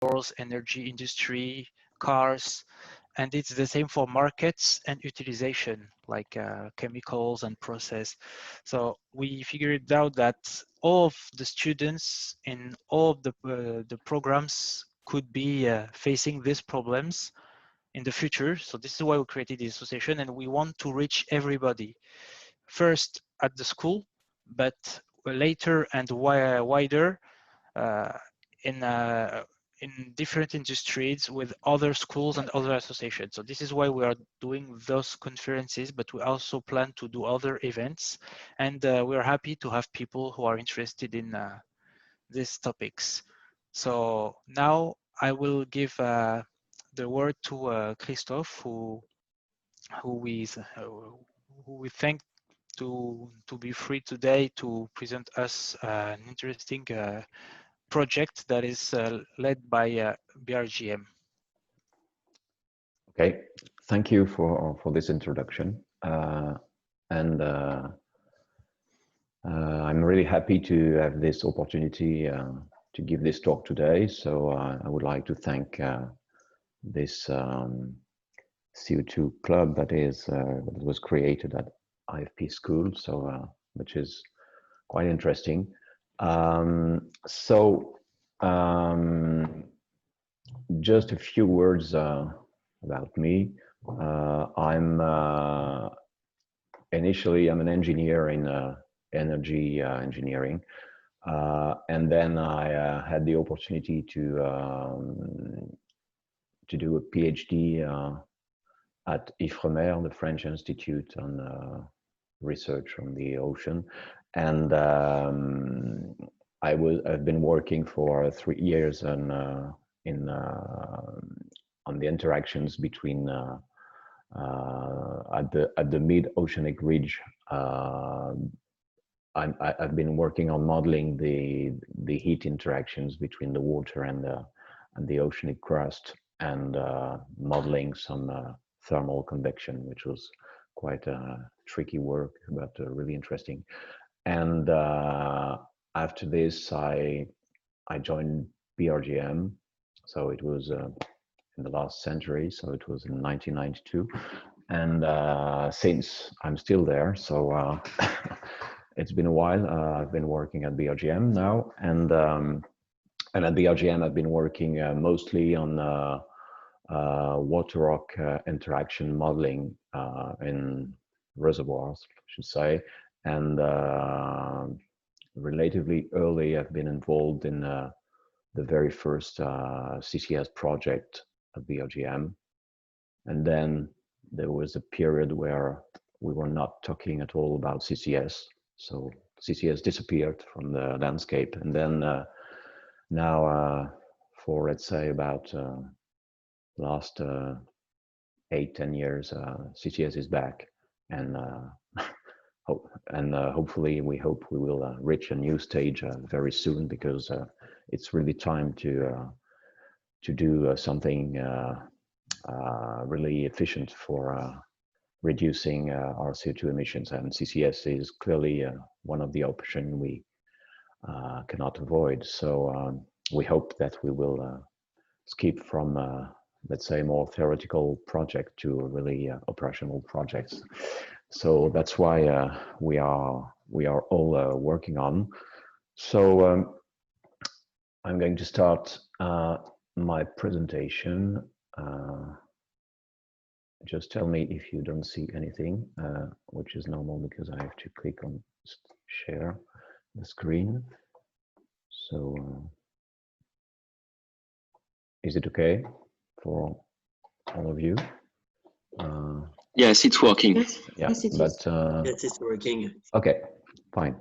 reservoirs, energy industry, cars, and it's the same for markets and utilization, like chemicals and process. So we figured out that all of the students in all of the programs could be facing these problems in the future. So this is why we created the association, and we want to reach everybody. First at the school, but later and wider uh, in different industries with other schools and other associations. So this is why we are doing those conferences, but we also plan to do other events. And we're happy to have people who are interested in these topics. So now I will give the word to Christophe, who we thank to be free today to present us an interesting project that is led by BRGM. Okay, thank you for this introduction, and I'm really happy to have this opportunity to give this talk today. So I would like to thank this CO2 club that was created at IFP School, so which is quite interesting. Just a few words about me. Initially I'm an engineer in energy engineering, and then I had the opportunity to do a PhD at IFREMER, the French Institute on Research on the Ocean, and I've been working for 3 years on the interactions between at the mid-oceanic ridge. I've been working on modeling the heat interactions between the water and the oceanic crust, and modeling some thermal convection, which was quite tricky work, but really interesting. And after this, I joined BRGM. So it was in the last century, so it was in 1992. And since I'm still there, so it's been a while. I've been working at BRGM now, and at BRGM I've been working mostly on water rock interaction modeling in reservoirs, I should say, and relatively early I've been involved in the very first CCS project at BRGM, and then there was a period where we were not talking at all about CCS, so CCS disappeared from the landscape, and then now for, let's say, about last 8-10 years, CCS is back, and hopefully we hope we will reach a new stage very soon, because it's really time to do something really efficient for reducing our CO2 emissions, and CCS is clearly one of the options we cannot avoid. So we hope that we will skip from let's say more theoretical project to really operational projects. So that's why we are all working on. So I'm going to start my presentation. Just tell me if you don't see anything, which is normal because I have to click on share the screen. So is it okay for all of you? Yes, it's working. Yeah, yes, it but yes, it's working. okay, fine.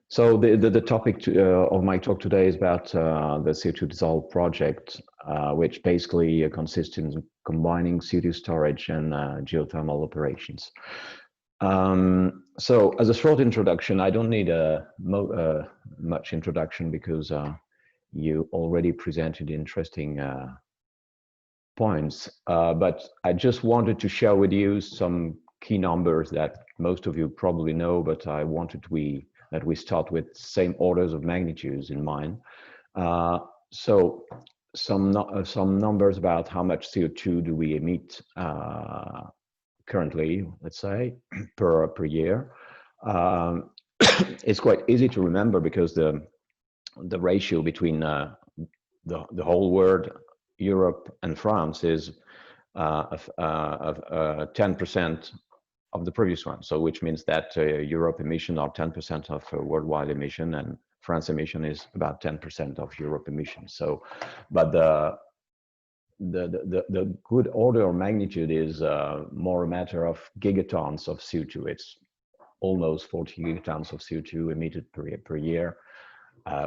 So the topic of my talk today is about the CO2 Dissolved project, which basically consists in combining CO2 storage and geothermal operations. So as a short introduction, I don't need much introduction, because you already presented interesting points, but I just wanted to share with you some key numbers that most of you probably know, but I wanted that we start with same orders of magnitudes in mind. So some numbers about how much CO2 do we emit currently, let's say, per year. It's quite easy to remember because the ratio between the whole world, Europe and France, is 10% of the previous one. So which means that Europe emission are 10% of worldwide emission, and France emission is about 10% of Europe emission. So, but the good order of magnitude is more a matter of gigatons of CO2. It's almost 40 gigatons of CO2 emitted per year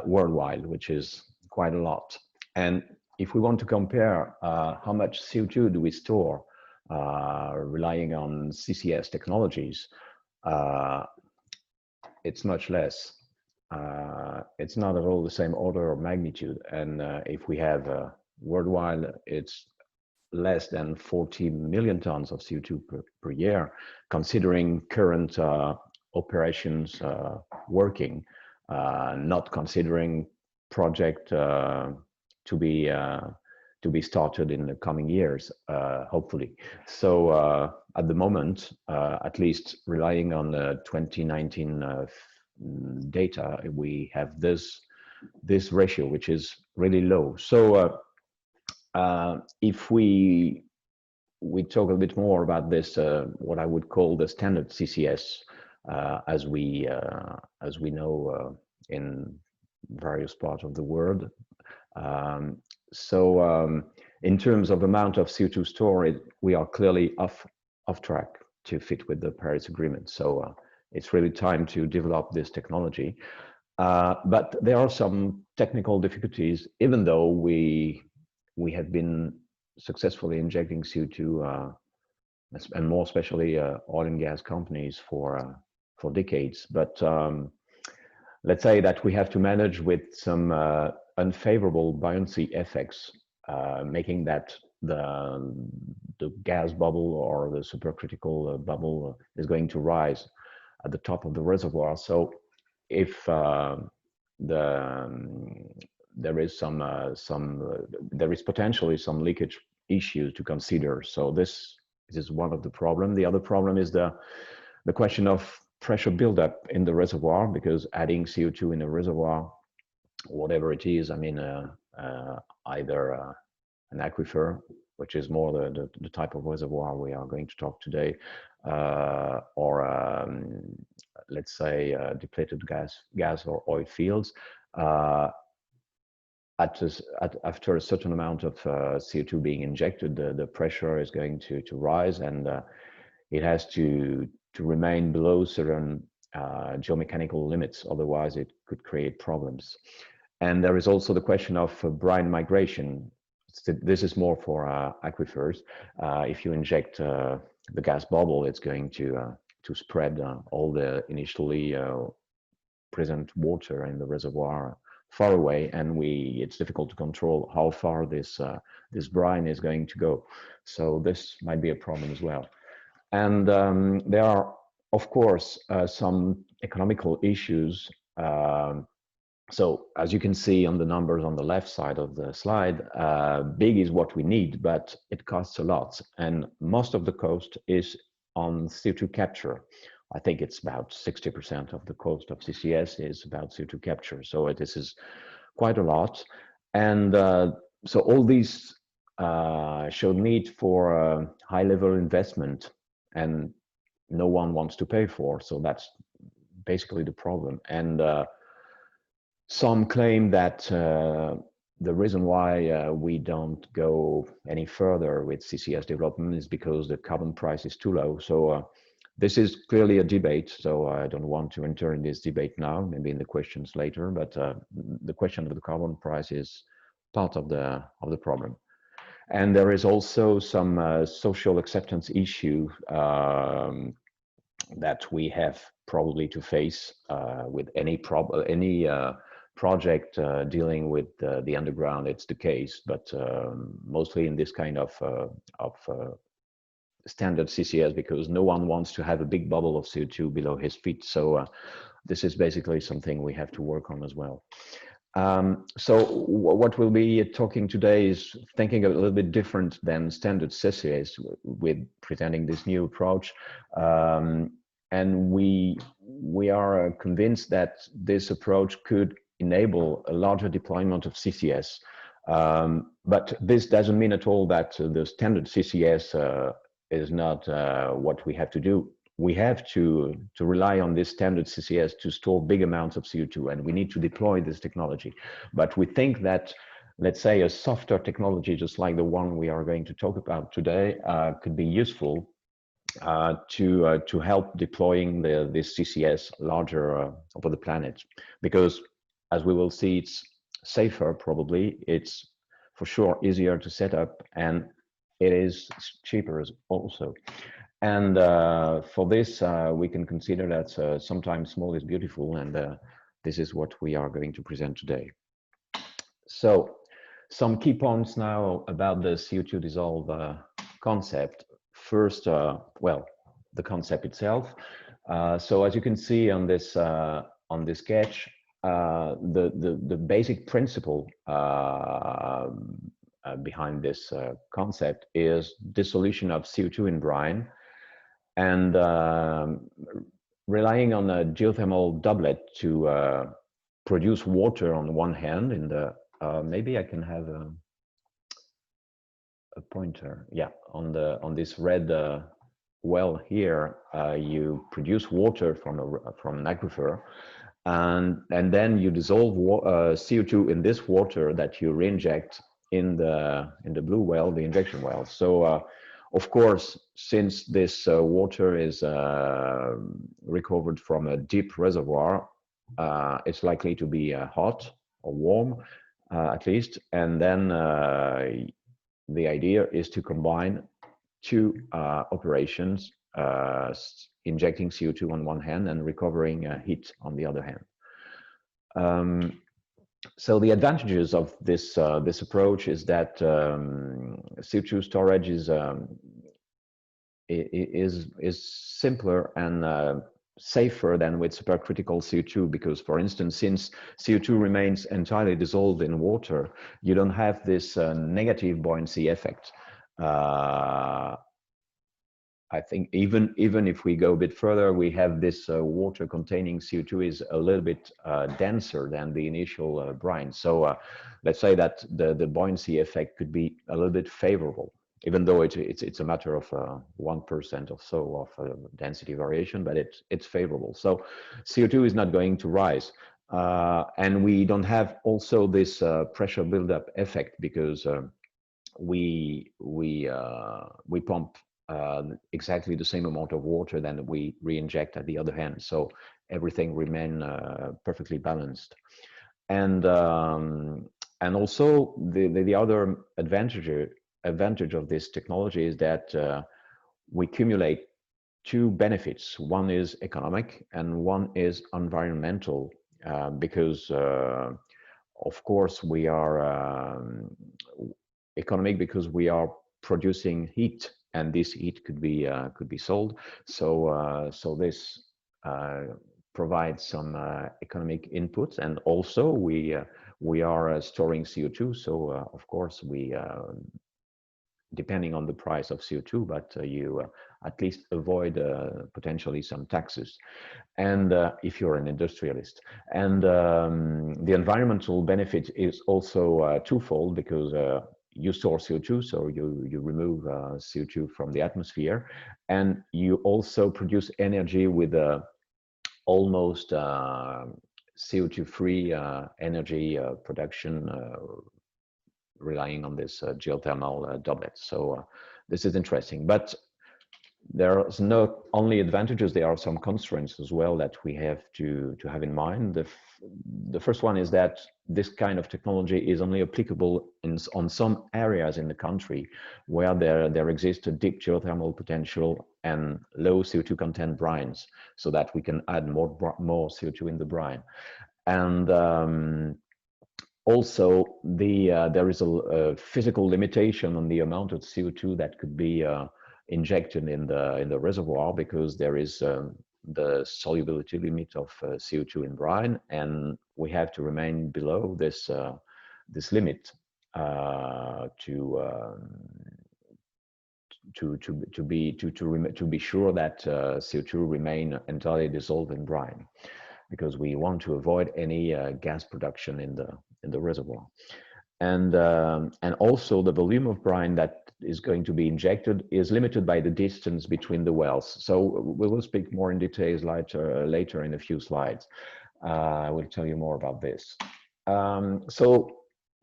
worldwide, which is quite a lot. And if we want to compare how much CO2 do we store relying on CCS technologies, it's much less. It's not at all the same order of magnitude. And if we have worldwide, it's less than 40 million tons of CO2 per year, considering current operations working, not considering project to be started in the coming years, hopefully. So at the moment, at least relying on the 2019 data, we have this ratio, which is really low. So if we talk a bit more about this, what I would call the standard CCS, as we know in various parts of the world. So in terms of amount of CO2 stored, we are clearly off track to fit with the Paris Agreement. So it's really time to develop this technology. But there are some technical difficulties, even though we have been successfully injecting CO2, and more especially oil and gas companies for decades. But let's say that we have to manage with some unfavorable buoyancy effects, making that the gas bubble or the supercritical bubble is going to rise at the top of the reservoir. So if there is potentially some leakage issue to consider. So this is one of the problems. The other problem is the question of pressure buildup in the reservoir, because adding CO2 in a reservoir, whatever it is, I mean, either an aquifer, which is more the type of reservoir we are going to talk today, or let's say depleted gas or oil fields, after a certain amount of CO2 being injected, the pressure is going to rise, and it has to remain below certain geomechanical limits. Otherwise, it could create problems. And there is also the question of brine migration. This is more for aquifers. If you inject the gas bubble, it's going to spread all the initially present water in the reservoir far away, and it's difficult to control how far this brine is going to go. So this might be a problem as well. And there are, of course, some economical issues. So as you can see on the numbers on the left side of the slide, big is what we need, but it costs a lot. And most of the cost is on CO2 capture. I think it's about 60% of the cost of CCS is about CO2 capture. So this is quite a lot. And so all these show need for high level investment, and no one wants to pay for. So that's basically the problem. And some claim that the reason why we don't go any further with CCS development is because the carbon price is too low. So this is clearly a debate, so I don't want to enter in this debate now, maybe in the questions later, but the question of the carbon price is part of the problem. And there is also some social acceptance issue that we have probably to face with any project dealing with the underground. It's the case, but mostly in this kind of standard CCS, because no one wants to have a big bubble of CO2 below his feet. So this is basically something we have to work on as well. So what we'll be talking today is thinking a little bit different than standard CCS with presenting this new approach. And we are convinced that this approach could enable a larger deployment of CCS. But this doesn't mean at all that the standard CCS is not what we have to do. We have to rely on this standard CCS to store big amounts of CO2, and we need to deploy this technology. But we think that, let's say, a softer technology, just like the one we are going to talk about today, could be useful to help deploying this CCS larger over the planet. Because, as we will see, it's safer, probably. It's for sure easier to set up, and it is cheaper also. And for this, we can consider that sometimes small is beautiful, and this is what we are going to present today. So, some key points now about the CO2 dissolve concept. First, well, the concept itself. So, as you can see on this sketch, the basic principle behind this concept is dissolution of CO2 in brine, and relying on a geothermal doublet to produce water on one hand. In the maybe I can have a pointer. Yeah, on this red well here, you produce water from an aquifer, and then you dissolve CO2 in this water that you reinject in the blue well, the injection well. So of course, since this water is recovered from a deep reservoir, it's likely to be hot or warm, at least. And then the idea is to combine two operations, injecting CO2 on one hand and recovering heat on the other hand. So the advantages of this approach is that CO2 storage is simpler and safer than with supercritical CO2, because, for instance, since CO2 remains entirely dissolved in water, you don't have this negative buoyancy effect. I think even if we go a bit further, we have this water containing CO2 is a little bit denser than the initial brine. So let's say that the buoyancy effect could be a little bit favorable, even though it's a matter of 1% or so of density variation, but it's favorable. So CO2 is not going to rise. And we don't have also this pressure buildup effect, because we pump exactly the same amount of water than we re-inject at the other hand. So everything remain perfectly balanced. And also the other advantage of this technology is that we accumulate two benefits. One is economic and one is environmental, because of course we are economic because we are producing heat, and this heat could be sold. So so this provides some economic inputs, and also we are storing CO2. So of course we depending on the price of CO2, but you at least avoid potentially some taxes, and if you're an industrialist. And the environmental benefit is also twofold, because you store CO2, so you remove CO2 from the atmosphere, and you also produce energy with almost CO2-free energy production, relying on this geothermal doublet. So this is interesting, but there's not only advantages, there are some constraints as well that we have to have in mind. The first one is that this kind of technology is only applicable on some areas in the country where there exists a deep geothermal potential and low CO2 content brines, so that we can add more CO2 in the brine. And also, there is a physical limitation on the amount of CO2 that could be injected in the reservoir, because there is the solubility limit of CO2 in brine, and we have to remain below this limit to be sure that CO2 remain entirely dissolved in brine, because we want to avoid any gas production in the reservoir. And also the volume of brine that is going to be injected is limited by the distance between the wells. So we will speak more in details later in a few slides. I will tell you more about this. So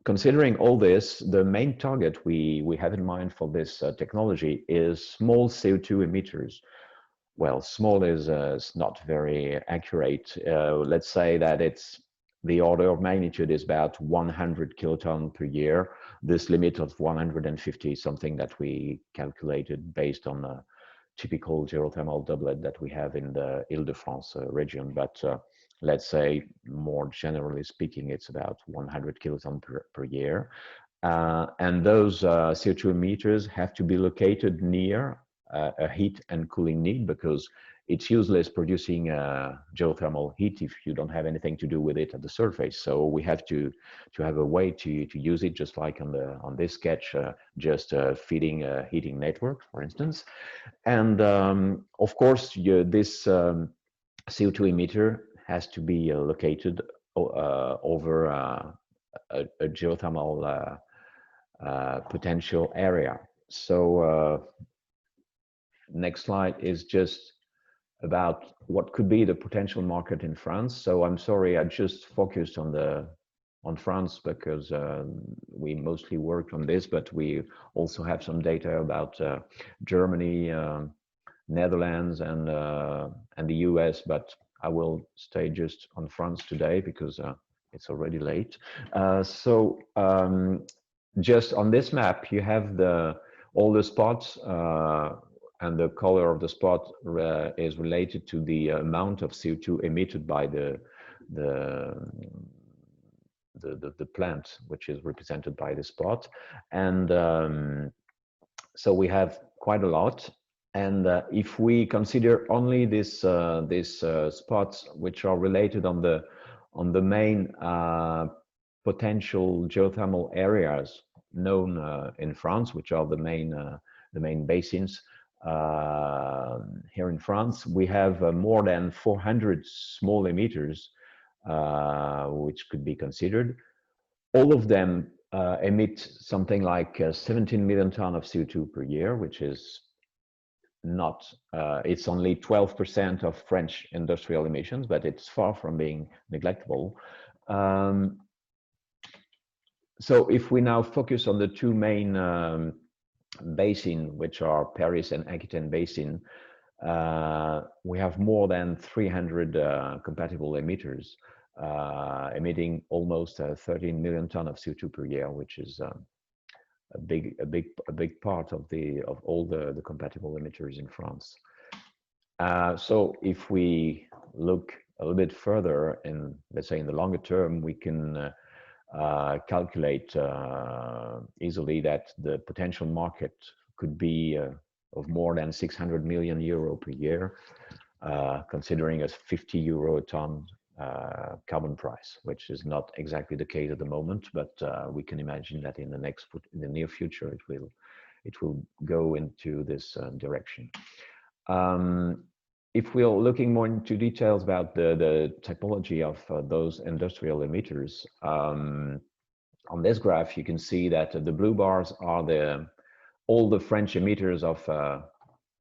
considering all this, the main target we have in mind for this technology is small CO2 emitters. Well, small is not very accurate. Let's say that it's the order of magnitude is about 100 kiloton per year. This limit of 150 is something that we calculated based on a typical geothermal doublet that we have in the Île-de-France region. But let's say, more generally speaking, it's about 100 kiloton per year. And those CO2 emitters have to be located near a heat and cooling need, because it's useless producing geothermal heat if you don't have anything to do with it at the surface. So we have to have a way to use it, just like on this sketch, just feeding a heating network, for instance. And of course, this CO2 emitter has to be located over a geothermal potential area. So next slide is just about what could be the potential market in France. So I'm sorry, I just focused on France because we mostly worked on this, but we also have some data about Germany, Netherlands, and the US. But I will stay just on France today because it's already late. So just on this map, you have all the spots, and the color of the spot is related to the amount of CO2 emitted by the plant, which is represented by the spot. And so we have quite a lot. And if we consider only these spots which are related on the main potential geothermal areas known in France, which are the main basins. Here in France, we have more than 400 small emitters which could be considered. All of them emit something like 17 million tons of CO2 per year, which is not, it's only 12% of French industrial emissions, but it's far from being neglectable. So if we now focus on the two main basin, which are Paris and Aquitaine Basin, we have more than 300 compatible emitters, emitting almost 13 million tons of CO2 per year, which is a big part of all the compatible emitters in France. So if we look a little bit further, let's say in the longer term, we can calculate easily that the potential market could be of more than 600 million euro per year, considering a 50 euro a ton carbon price, which is not exactly the case at the moment, but we can imagine that in the near future it will go into this direction. If we're looking more into details about the typology of those industrial emitters, on this graph you can see that the blue bars are all the French emitters of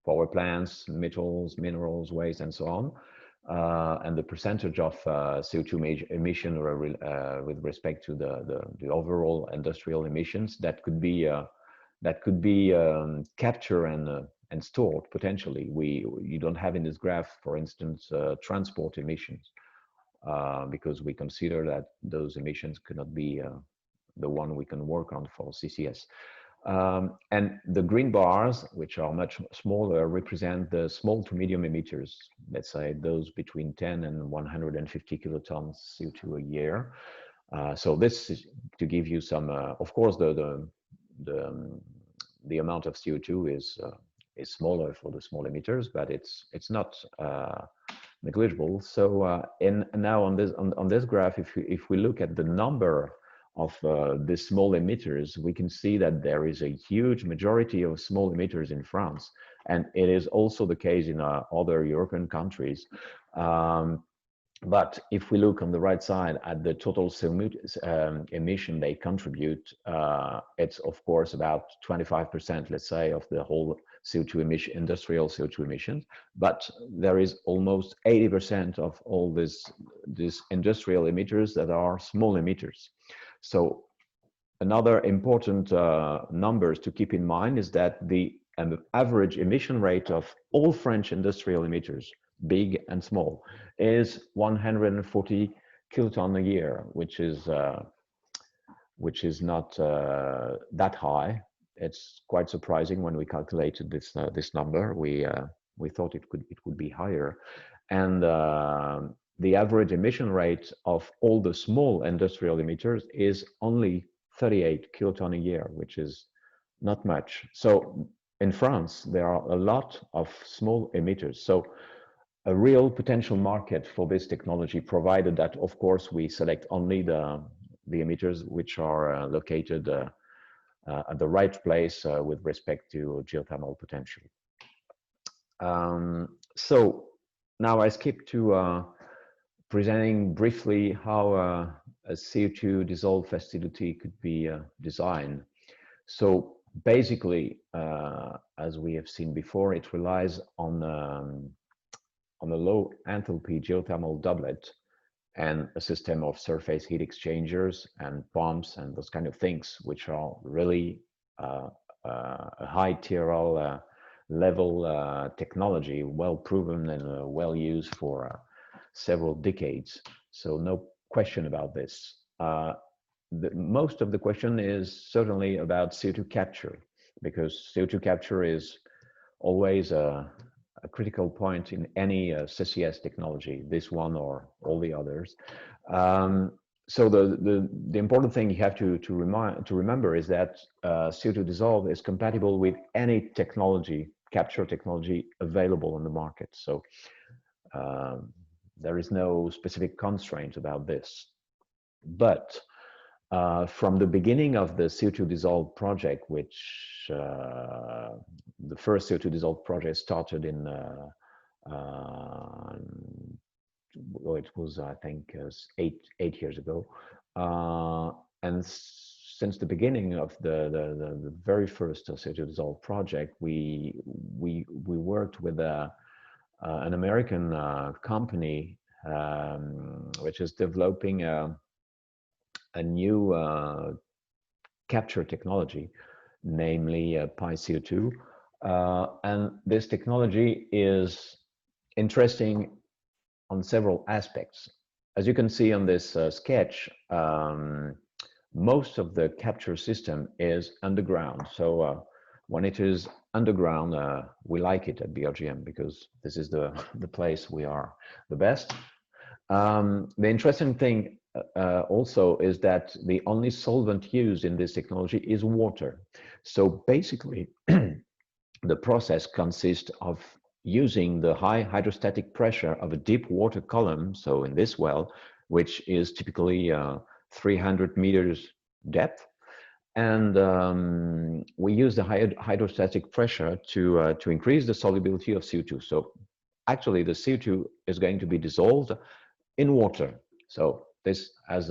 power plants, metals, minerals, waste, and so on, and the percentage of CO2 emission with respect to the overall industrial emissions that could be captured and stored potentially. You don't have in this graph, for instance, transport emissions, because we consider that those emissions could not be the one we can work on for CCS. And the green bars, which are much smaller, represent the small to medium emitters, let's say those between 10 and 150 kilotons CO2 a year. So this is to give you some, of course, the amount of CO2 is smaller for the small emitters, but it's not negligible. So in now on this graph, if we look at the number of the small emitters, we can see that there is a huge majority of small emitters in France, and it is also the case in other European countries. But if we look on the right side at the total emission they contribute, it's of course about 25%, let's say, of the whole CO2 emission, industrial CO2 emissions. But there is almost 80% of all these industrial emitters that are small emitters. So another important numbers to keep in mind is that the average emission rate of all French industrial emitters, big and small, is 140 kiloton a year, which is not that high. It's quite surprising when we calculated this number. We thought it would be higher, and the average emission rate of all the small industrial emitters is only 38 kiloton a year, which is not much. So in France, there are a lot of small emitters. So a real potential market for this technology, provided that, of course, we select only the emitters which are located at the right place with respect to geothermal potential. So now I skip to presenting briefly how a CO2 dissolved facility could be designed. So basically, as we have seen before, it relies on a low enthalpy geothermal doublet and a system of surface heat exchangers and pumps and those kind of things, which are really a high TRL level technology, well proven and well used for several decades. So no question about this. Most of the question is certainly about CO2 capture, because CO2 capture is always a critical point in any CCS technology, this one or all the others. So the important thing you have to remember is that CO2 dissolved is compatible with any technology, capture technology available on the market. So there is no specific constraint about this. But from the beginning of the CO2 Dissolved project, which the first CO2 Dissolved project started in, well, it was, I think, 8 years ago. And since the beginning of the very first CO2 Dissolved project, we worked with an American company which is developing a new capture technology, namely PiCO2. And this technology is interesting on several aspects. As you can see on this sketch, most of the capture system is underground. So when it is underground, we like it at BRGM because this is the place we are the best. The interesting thing also is that the only solvent used in this technology is water. So basically, the process consists of using the high hydrostatic pressure of a deep water column, so in this well, which is typically 300 meters depth. And we use the hydrostatic pressure to increase the solubility of CO2. So actually, the CO2 is going to be dissolved in water. So this has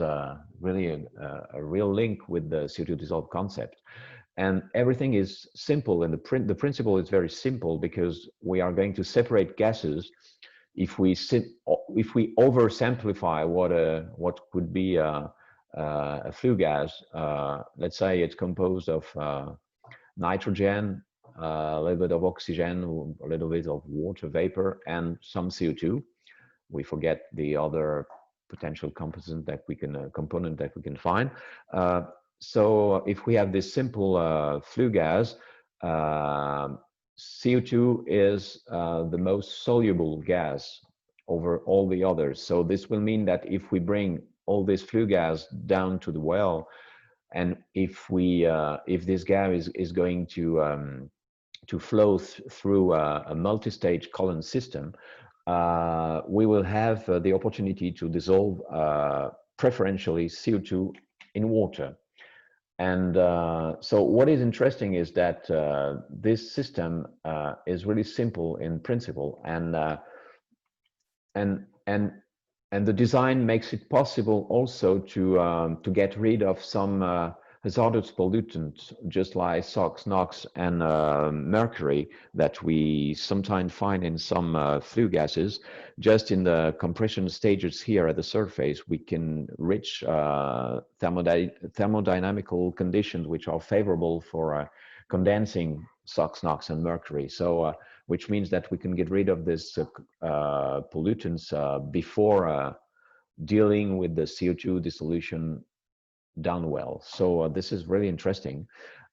really a real link with the CO2 dissolved concept. And everything is simple, and the principle is very simple because we are going to separate gases. If we oversimplify what could be a flue gas, let's say it's composed of nitrogen, a little bit of oxygen, a little bit of water vapor, and some CO2. We forget the other potential component that we can find. So if we have this simple flue gas, CO2 is the most soluble gas over all the others. So this will mean that if we bring all this flue gas down to the well, and if this gas is going to flow through a multi-stage column system, we will have the opportunity to dissolve preferentially CO2 in water. And so what is interesting is that this system is really simple in principle, and and and the design makes it possible also to get rid of some hazardous pollutants, just like SOx, NOx, and mercury that we sometimes find in some flue gases. Just in the compression stages here at the surface, we can reach thermodynamical conditions which are favorable for condensing SOx, NOx, and mercury. So which means that we can get rid of this pollutants before dealing with the CO2 dissolution down well. So this is really interesting.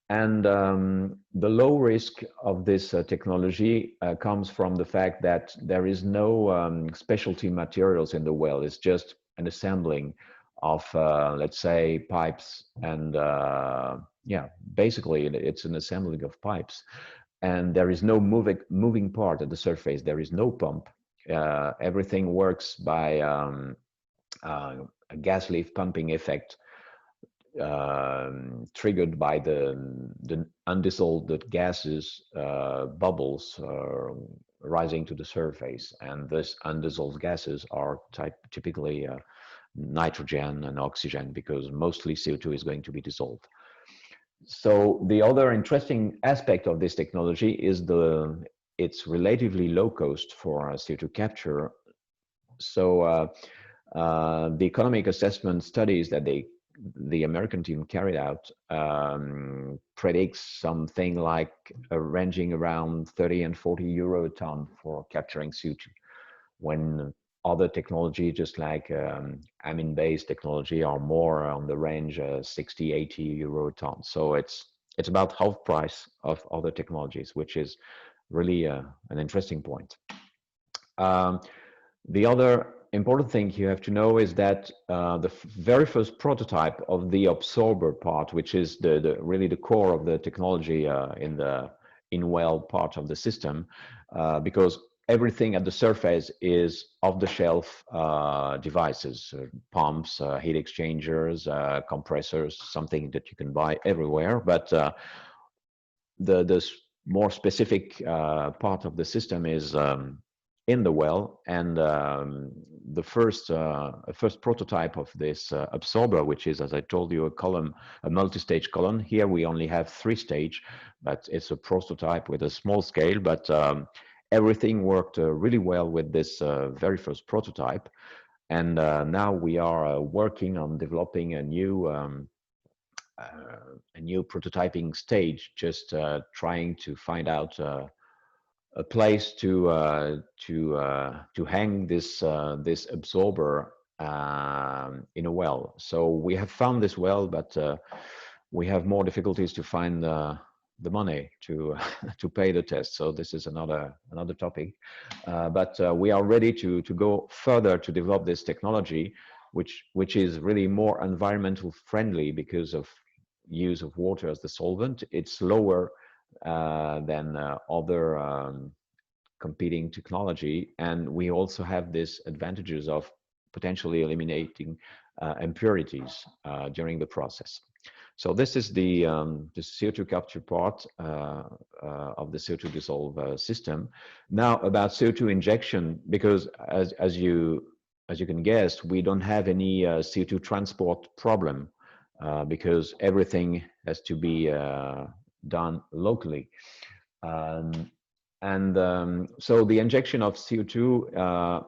And the low risk of this technology comes from the fact that there is no specialty materials in the well. It's just an assembling of, let's say, pipes. And yeah, basically it's an assembling of pipes. And there is no moving part at the surface. There is no pump. Everything works by a gas lift pumping effect triggered by the undissolved gases, bubbles rising to the surface. And these undissolved gases are typically nitrogen and oxygen, because mostly CO2 is going to be dissolved. So the other interesting aspect of this technology is it's relatively low cost for CO2 capture. So the economic assessment studies that the American team carried out predicts something like ranging around 30 and 40 euro a ton for capturing CO2, when other technology, just like amine-based technology, are more on the range 60, 80 euro a ton. So it's about half price of other technologies, which is really an interesting point. The other important thing you have to know is that the very first prototype of the absorber part, which is really the core of the technology in the in-well part of the system, because everything at the surface is off-the-shelf devices, pumps, heat exchangers, compressors, something that you can buy everywhere. But the more specific part of the system is in the well, and the first prototype of this absorber, which is, as I told you, a multi-stage column. Here we only have 3 stage, but it's a prototype with a small scale. But everything worked really well with this very first prototype, and now we are working on developing a new prototyping stage, just trying to find out a place to hang this absorber in a well. So we have found this well, but we have more difficulties to find the money to to pay the test. So this is another topic. But we are ready to go further to develop this technology, which is really more environmental friendly because of use of water as the solvent. It's lower than other competing technology, and we also have this advantages of potentially eliminating impurities during the process. So this is the CO2 capture part of the CO2 dissolve system. Now about CO2 injection, because as you can guess, we don't have any CO2 transport problem because everything has to be done locally. So the injection of CO2,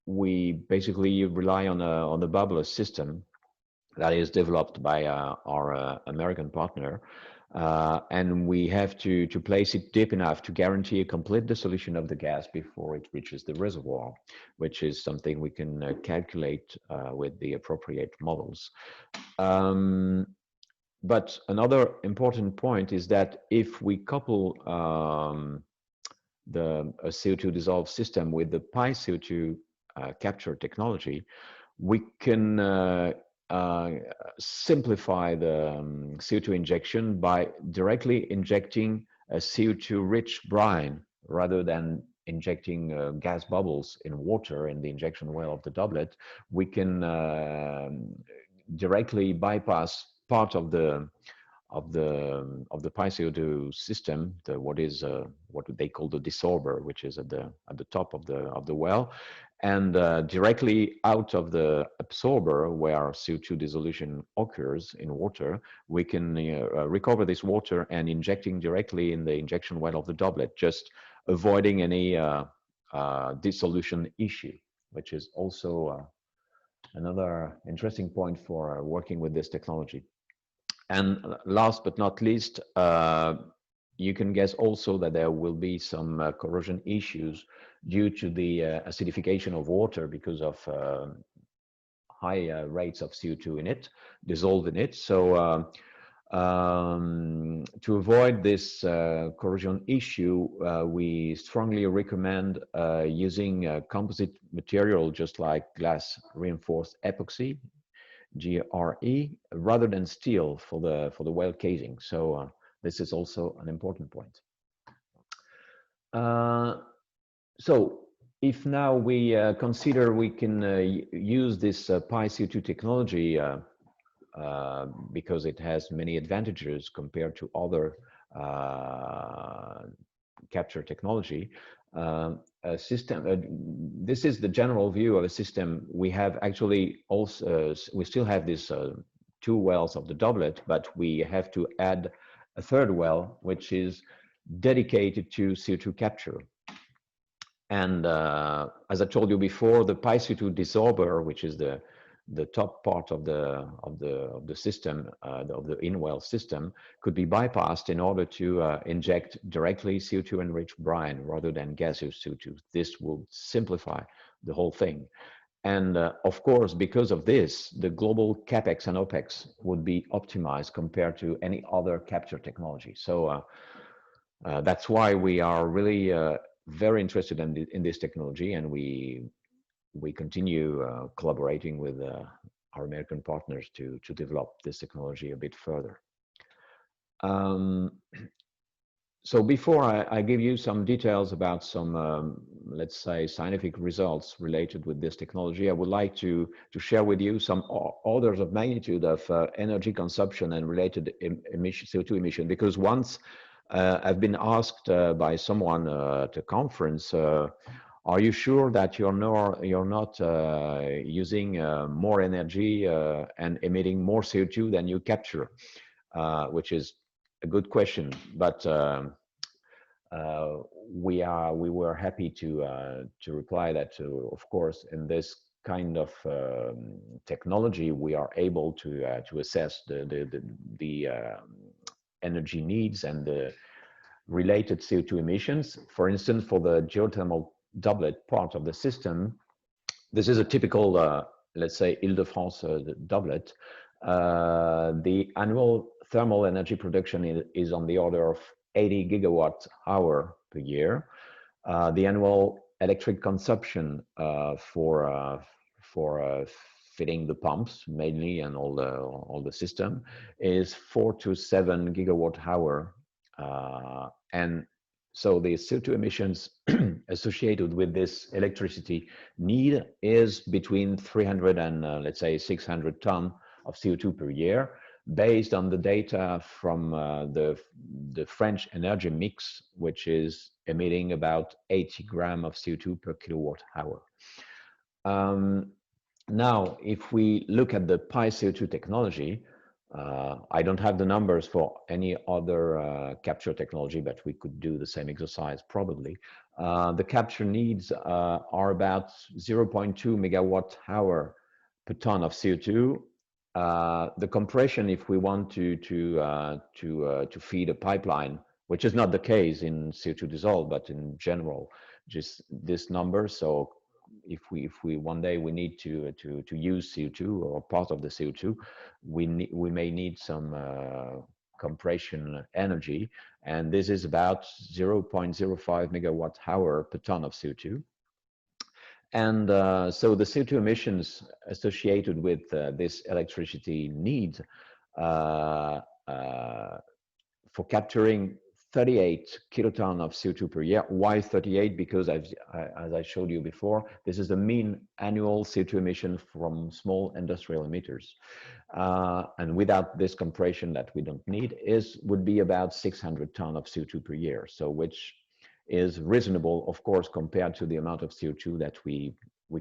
we basically rely on a bubbler system that is developed by our American partner, and we have to place it deep enough to guarantee a complete dissolution of the gas before it reaches the reservoir, which is something we can calculate with the appropriate models. But another important point is that if we couple the CO2 dissolved system with the PiCO2 capture technology, we can simplify the CO2 injection by directly injecting a CO2 rich brine rather than injecting gas bubbles in water in the injection well of the doublet, we can directly bypass part of the PiCO2 system, what they call the dissolver, which is at the top of the well, and directly out of the absorber where CO2 dissolution occurs in water, we can recover this water and injecting directly in the injection well of the doublet, just avoiding any dissolution issue, which is also another interesting point for working with this technology. And last but not least, you can guess also that there will be some corrosion issues due to the acidification of water because of high rates of CO2 in it, dissolved in it. So to avoid this corrosion issue, we strongly recommend using composite material just like glass reinforced epoxy, GRE, rather than steel for the well casing. So this is also an important point. So if now we consider we can use this PiCO2 technology because it has many advantages compared to other capture technology, a system, this is the general view of a system. We have actually also, we still have these 2 wells of the doublet, but we have to add a 3rd well, which is dedicated to CO2 capture. And as I told you before, the PiCO2 dissolver, which is the top part of the system, of the in-well system, could be bypassed in order to inject directly CO2 enriched brine rather than gaseous CO2. This will simplify the whole thing. And of course, because of this, the global CapEx and OpEx would be optimized compared to any other capture technology. So that's why we are really very interested in this technology, and we continue collaborating with our American partners to develop this technology a bit further. So before I give you some details about some, let's say, scientific results related with this technology, I would like to share with you some orders of magnitude of energy consumption and related CO2 emission, because once I've been asked by someone at a conference, are you sure that you're not using more energy and emitting more CO2 than you capture? Which is a good question, but we were happy to reply that, of course, in this kind of technology, we are able to assess the energy needs and the related CO2 emissions. For instance, for the geothermal doublet part of the system, this is a typical, let's say, Île-de-France doublet. The annual thermal energy production is on the order of 80 gigawatt hour per year. The annual electric consumption for fitting the pumps mainly and all the system is 4 to 7 gigawatt hour. And so the CO2 emissions associated with this electricity need is between 300 and let's say 600 ton of CO2 per year, based on the data from the French energy mix, which is emitting about 80 grams of CO2 per kilowatt hour. Now, if we look at the PiCO2 technology, I don't have the numbers for any other capture technology, but we could do the same exercise probably. The capture needs are about 0.2 megawatt hour per ton of CO2. The compression, if we want to feed a pipeline, which is not the case in CO2 dissolved, but in general, just this number. So if we one day we need to use CO2 or part of the CO2, we may need some compression energy, and this is about 0.05 megawatt hour per ton of CO2. And so the CO2 emissions associated with this electricity need for capturing 38 kiloton of CO2 per year. Why 38? Because as I showed you before, this is the mean annual CO2 emission from small industrial emitters. And without this compression that we don't need, would be about 600 ton of CO2 per year. So which is reasonable, of course, compared to the amount of CO2 that we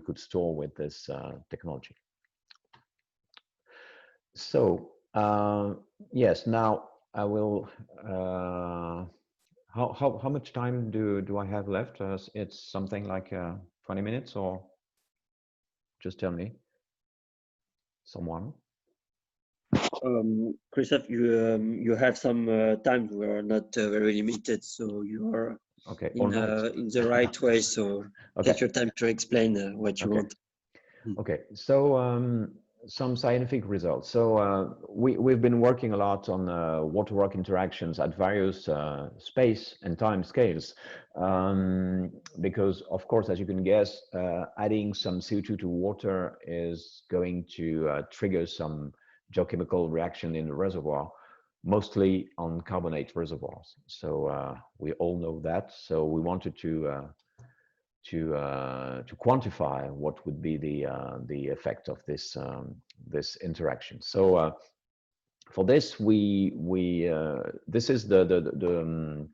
could store with this technology. So yes, now I will. How much time do I have left? It's something like 20 minutes, or just tell me, someone. Christophe, you have some time. We are not very limited, so you are okay in the right way. So okay. take your time to explain what you want. Okay, so some scientific results. So we've been working a lot on water-rock interactions at various space and time scales, because of course, as you can guess, adding some CO2 to water is going to trigger some geochemical reaction in the reservoir, mostly on carbonate reservoirs. So we all know that. So we wanted to quantify what would be the effect of this this interaction. So for this, this is the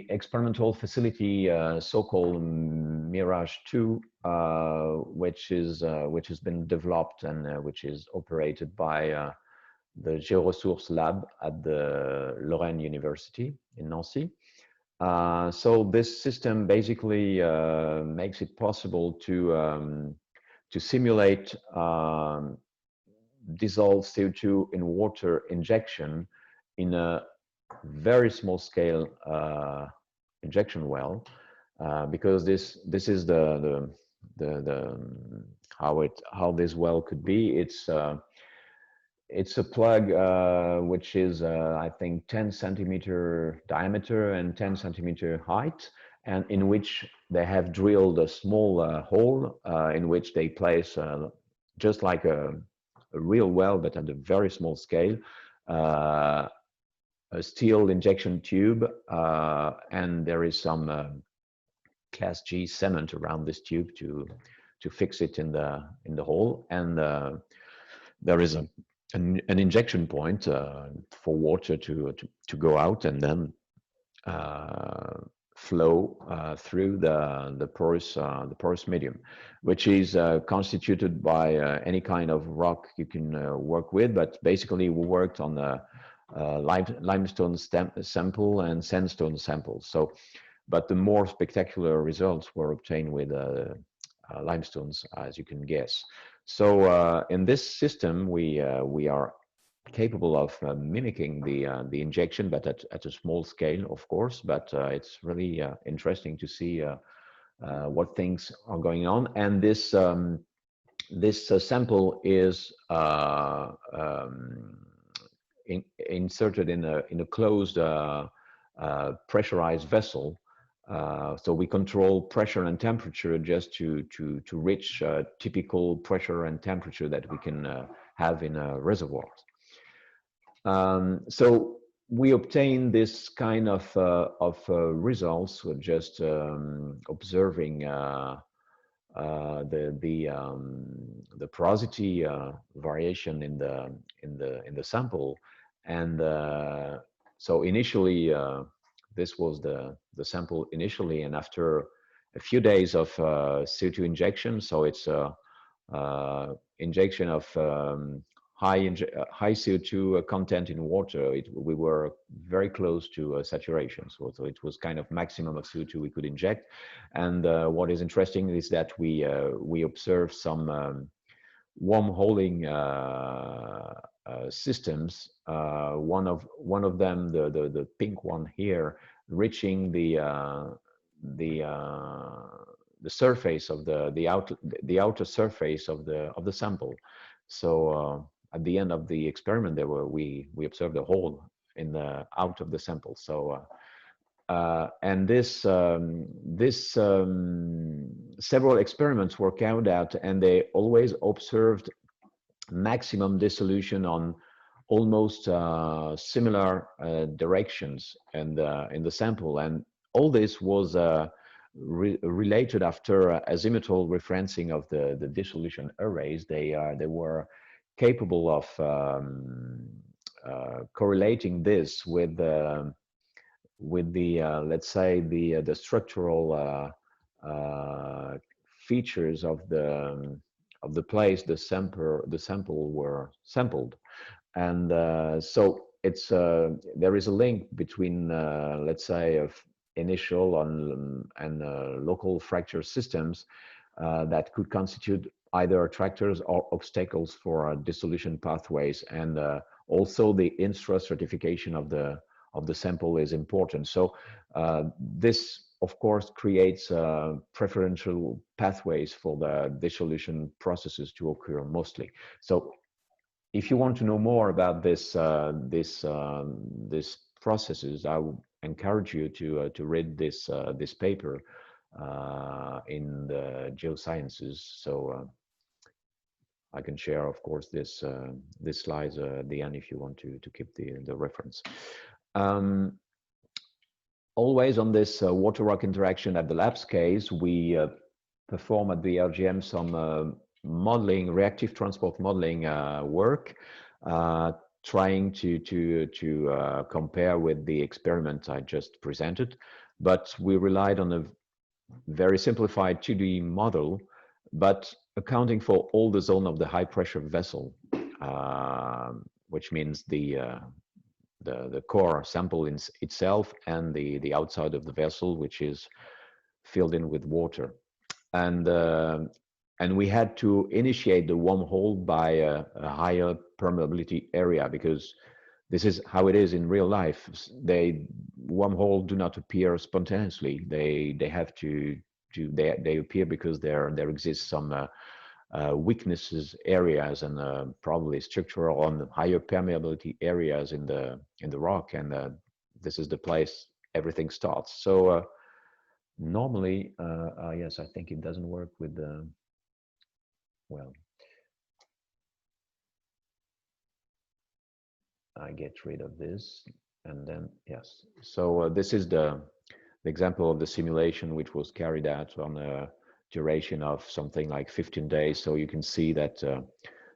experimental facility, so-called Mirage 2, which has been developed and which is operated by the Géoresources Lab at the Lorraine University in Nancy. So this system basically makes it possible to simulate dissolved CO2 in water injection in a very small scale injection well, because this is the how this well could be. It's a plug which is, I think, 10 centimeter diameter and 10 centimeter height, and in which they have drilled a small hole in which they place, just like a real well, but at a very small scale, a steel injection tube, and there is some Class G cement around this tube to fix it in the hole, and there is an injection point for water to go out and then flow through the porous medium, which is constituted by any kind of rock you can work with. But basically, we worked on the limestone sample and sandstone sample. So, but the more spectacular results were obtained with limestones, as you can guess. So in this system, we are capable of mimicking the injection, but at a small scale, of course. But it's really interesting to see what things are going on. And this this sample is inserted in a closed pressurized vessel. So we control pressure and temperature just to reach typical pressure and temperature that we can have in a reservoir. So we obtain this kind of results with just observing the porosity variation in the sample, and so initially. This was the sample initially, and after a few days of CO2 injection, so it's a injection of high CO2 content in water. We were very close to saturation, so it was kind of maximum of CO2 we could inject. And what is interesting is that we observed some wormholing systems. One of them, the pink one here, reaching the surface of the outer surface of the sample. So at the end of the experiment, we observed a hole in the out of the sample. So and several experiments were carried out, and they always observed maximum dissolution on almost similar directions in the sample, and all this was related after azimuthal referencing of the dissolution arrays. They were capable of correlating this with the let's say the structural features of the place the sample were sampled. And so it's there is a link between let's say of initial and local fracture systems that could constitute either attractors or obstacles for dissolution pathways, and also the intra stratification of the sample is important. So this of course creates preferential pathways for the dissolution processes to occur mostly. So if you want to know more about this processes, I would encourage you to read this paper in the geosciences. So I can share, of course, this slides at the end if you want to keep the reference. Always on this water rock interaction at the labs case, we perform at the RGM some modeling, reactive transport modeling work, trying to compare with the experiment I just presented. But we relied on a very simplified 2D model, but accounting for all the zone of the high pressure vessel, which means the core sample in itself and the outside of the vessel, which is filled in with water. And we had to initiate the wormhole by a higher permeability area, because this is how it is in real life. Wormholes do not appear spontaneously. They have to they appear because there exists some weaknesses areas and probably structural on higher permeability areas in the rock, and this is the place everything starts. So normally, yes, I think it doesn't work with the well. I get rid of this, and then yes. So this is the example of the simulation, which was carried out on a duration of something like 15 days. So you can see that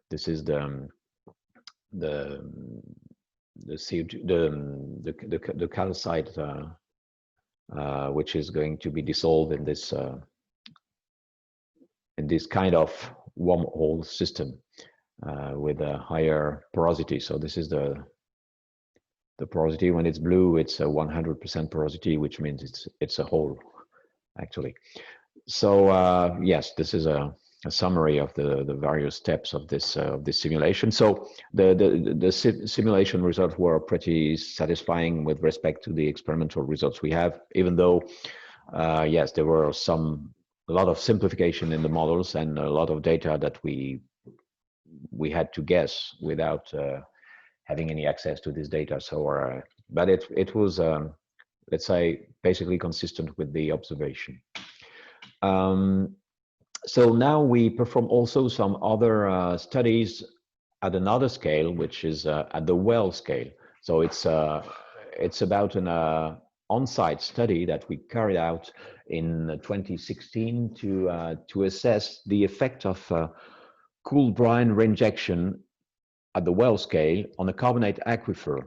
this is the CO2, the calcite, which is going to be dissolved in this kind of wormhole system with a higher porosity. So this is the porosity. When it's blue, it's a 100% porosity, which means it's a hole, actually. So yes, this is a summary of the various steps of this simulation. So the simulation results were pretty satisfying with respect to the experimental results we have, even though yes, there were a lot of simplification in the models and a lot of data that we had to guess without having any access to this data. So but it was let's say basically consistent with the observation. So now we perform also some other studies at another scale, which is at the well scale. So it's about an on-site study that we carried out in 2016 to assess the effect of cool brine reinjection at the well scale on a carbonate aquifer.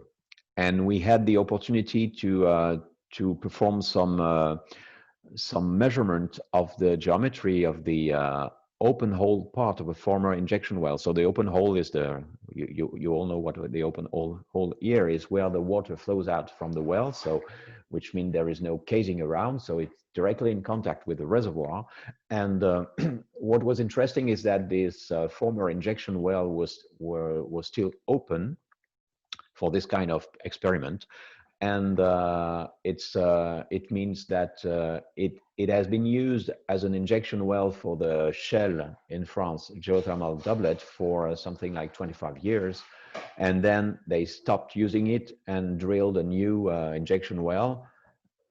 And we had the opportunity to perform some measurement of the geometry of the open hole part of a former injection well. So the open hole is you all know what the open hole here is, where the water flows out from the well. So which means there is no casing around. So it's directly in contact with the reservoir. And what was interesting is that this former injection well was still open for this kind of experiment. And it means that it has been used as an injection well for the Shell in France geothermal doublet for something like 25 years. And then they stopped using it and drilled a new injection well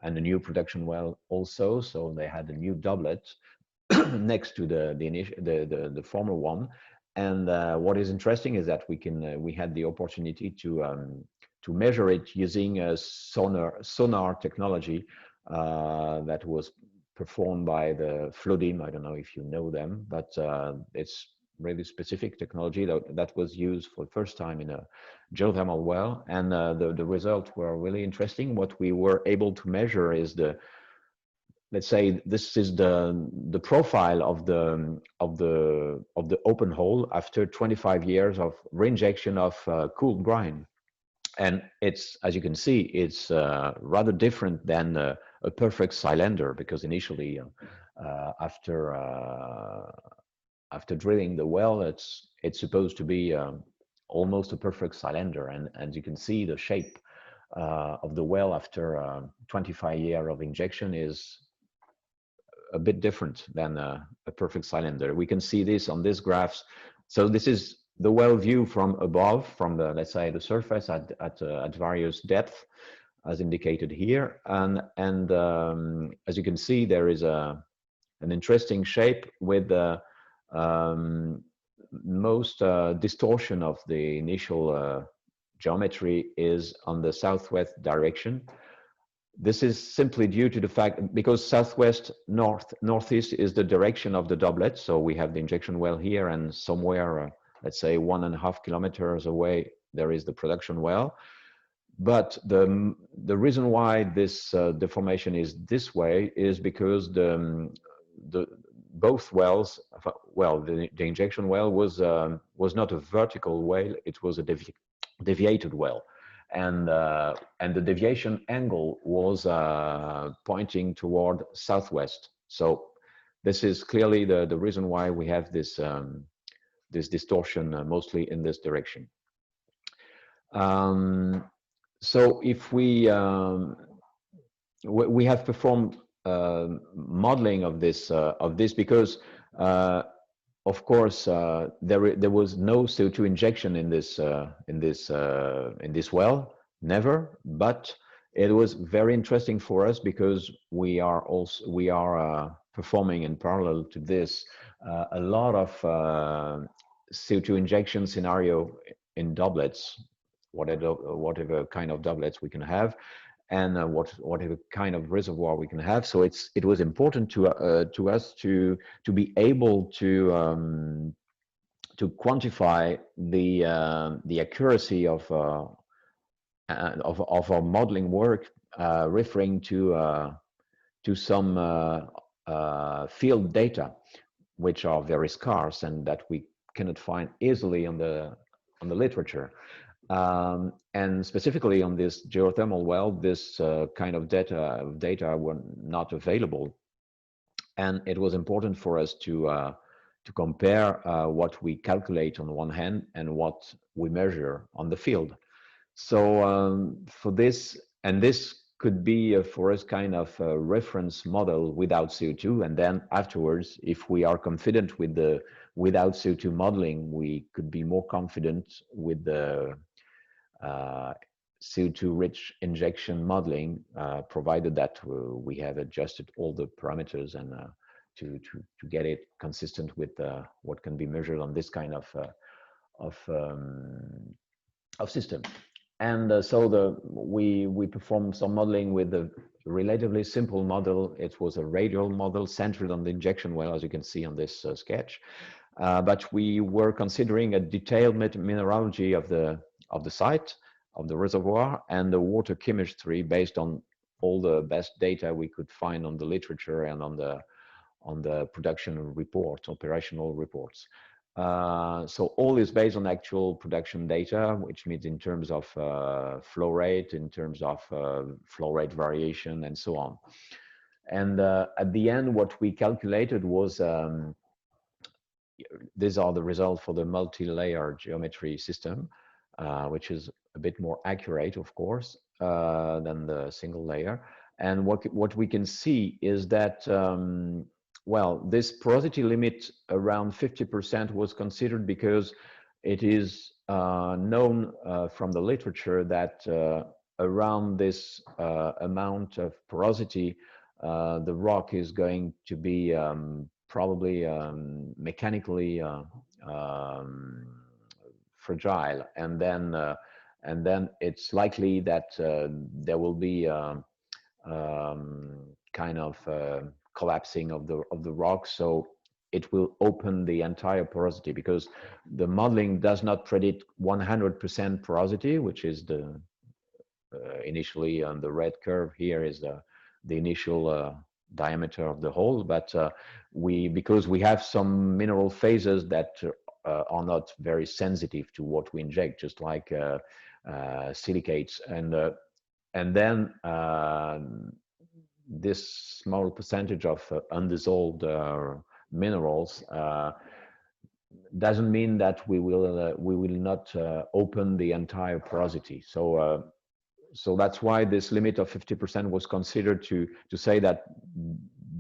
and a new production well also. So they had a new doublet next to the former one. And what is interesting is that we had the opportunity to measure it using a sonar technology that was performed by the Flodim. I don't know if you know them, but it's really specific technology that was used for the first time in a geothermal well, and the results were really interesting. What we were able to measure is let's say this is the profile of the open hole after 25 years of reinjection of cooled brine. And it's, as you can see, it's rather different than a perfect cylinder, because initially after drilling the well, it's supposed to be almost a perfect cylinder. And as you can see, the shape of the well after 25 years of injection is a bit different than a perfect cylinder. We can see this on these graphs. So this is the well view from above, from the, let's say, the surface at various depth, as indicated here. And as you can see, there is an interesting shape with the most distortion of the initial geometry is on the southwest direction. This is simply due to the fact, because southwest northeast is the direction of the doublet. So we have the injection well here, and somewhere, let's say 1.5 kilometers away, there is the production well. But the reason why this deformation is this way is because both wells, well, the injection well was not a vertical well; it was a deviated well. And the deviation angle was pointing toward southwest. So this is clearly the reason why we have this this distortion mostly in this direction. So if we have performed modeling of this because of course, there was no CO2 injection in this well, never. But it was very interesting for us because we are performing in parallel to this a lot of CO2 injection scenario in doublets, whatever kind of doublets we can have, and whatever kind of reservoir we can have. So it was important to us to be able to quantify the accuracy of our modeling work, referring to some field data, which are very scarce and that we cannot find easily on the literature. And specifically on this geothermal well, this kind of data were not available, and it was important for us to compare what we calculate on the one hand and what we measure on the field. So for this, and this could be for us kind of a reference model without CO2, and then afterwards, if we are confident with the without CO2 modeling, we could be more confident with the CO2-rich injection modeling, provided that we have adjusted all the parameters and to get it consistent with what can be measured on this kind of system. And so we performed some modeling with a relatively simple model. It was a radial model centered on the injection well, as you can see on this sketch. But we were considering a detailed mineralogy of the site, of the reservoir, and the water chemistry based on all the best data we could find on the literature and on the production report, operational reports. So all is based on actual production data, which means in terms of flow rate, in terms of flow rate variation, and so on. And at the end, what we calculated was these are the results for the multi-layer geometry system, which is a bit more accurate, of course, than the single layer. And what we can see is that, well, this porosity limit around 50% was considered because it is known from the literature that around this amount of porosity, the rock is going to be probably mechanically fragile, and then it's likely that there will be kind of collapsing of the rock, so it will open the entire porosity, because the modeling does not predict 100% porosity, which is the initially on the red curve here is the initial diameter of the hole, but because we have some mineral phases that are not very sensitive to what we inject, just like silicates, and then this small percentage of undissolved minerals doesn't mean that we will not open the entire porosity. So that's why this limit of 50% was considered to say that